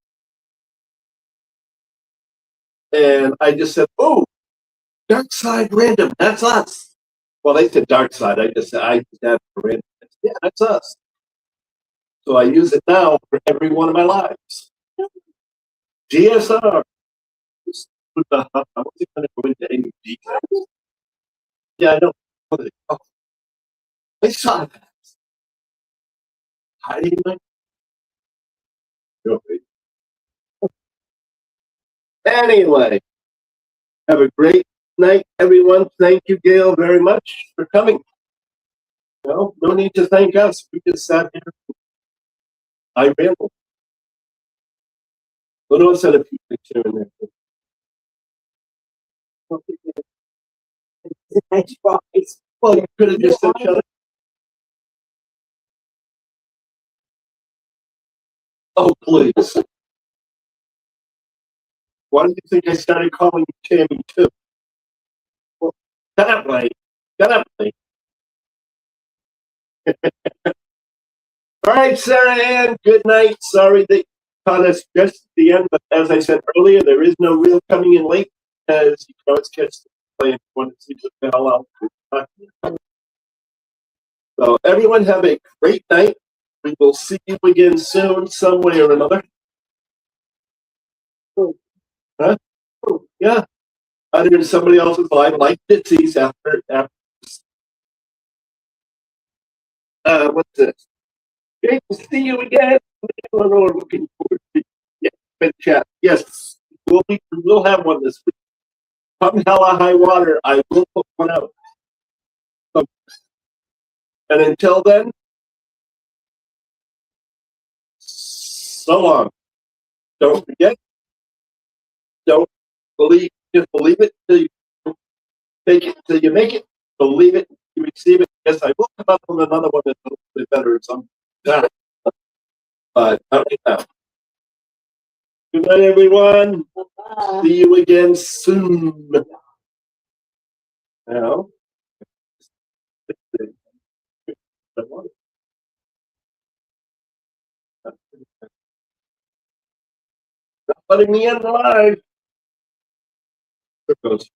And I just said, oh, Dark Side Random, that's us. Well, they said Dark Side. I just had random. Yeah, that's us. So I use it now for every one of my lives. DSR. I wasn't going to go into any details. Yeah, I know. Oh, I saw that. Hiding my. Anyway, have a great night, everyone. Thank you, Gail, very much for coming. No need to thank us. We just sat here. I rambled. Little said a few things here and there. Well, you could have just said shut up. Oh, please. Why do you think I started calling you Tammy too? Well, that way. All right, Sarah Ann, good night. Sorry that you caught us just at the end, but as I said earlier, there is no real coming in late because you can always catch the play if you want to see what the hell out. So everyone have a great night. We will see you again soon, some way or another. Huh? Yeah. Either in somebody else's live, like Ditsy's after What's this? Great to see you again. We're looking forward to chat. Yes, we'll have one this week. Come hella high water, I will put one out. And until then, so long. Don't forget, don't believe, just believe it till you take it, till you make it, believe it, you receive it. Yes, I will come up with another one that's a little bit better or something. Yeah. But not right now. Good night, everyone. Bye-bye. See you again soon. Now, not letting me in live. There goes.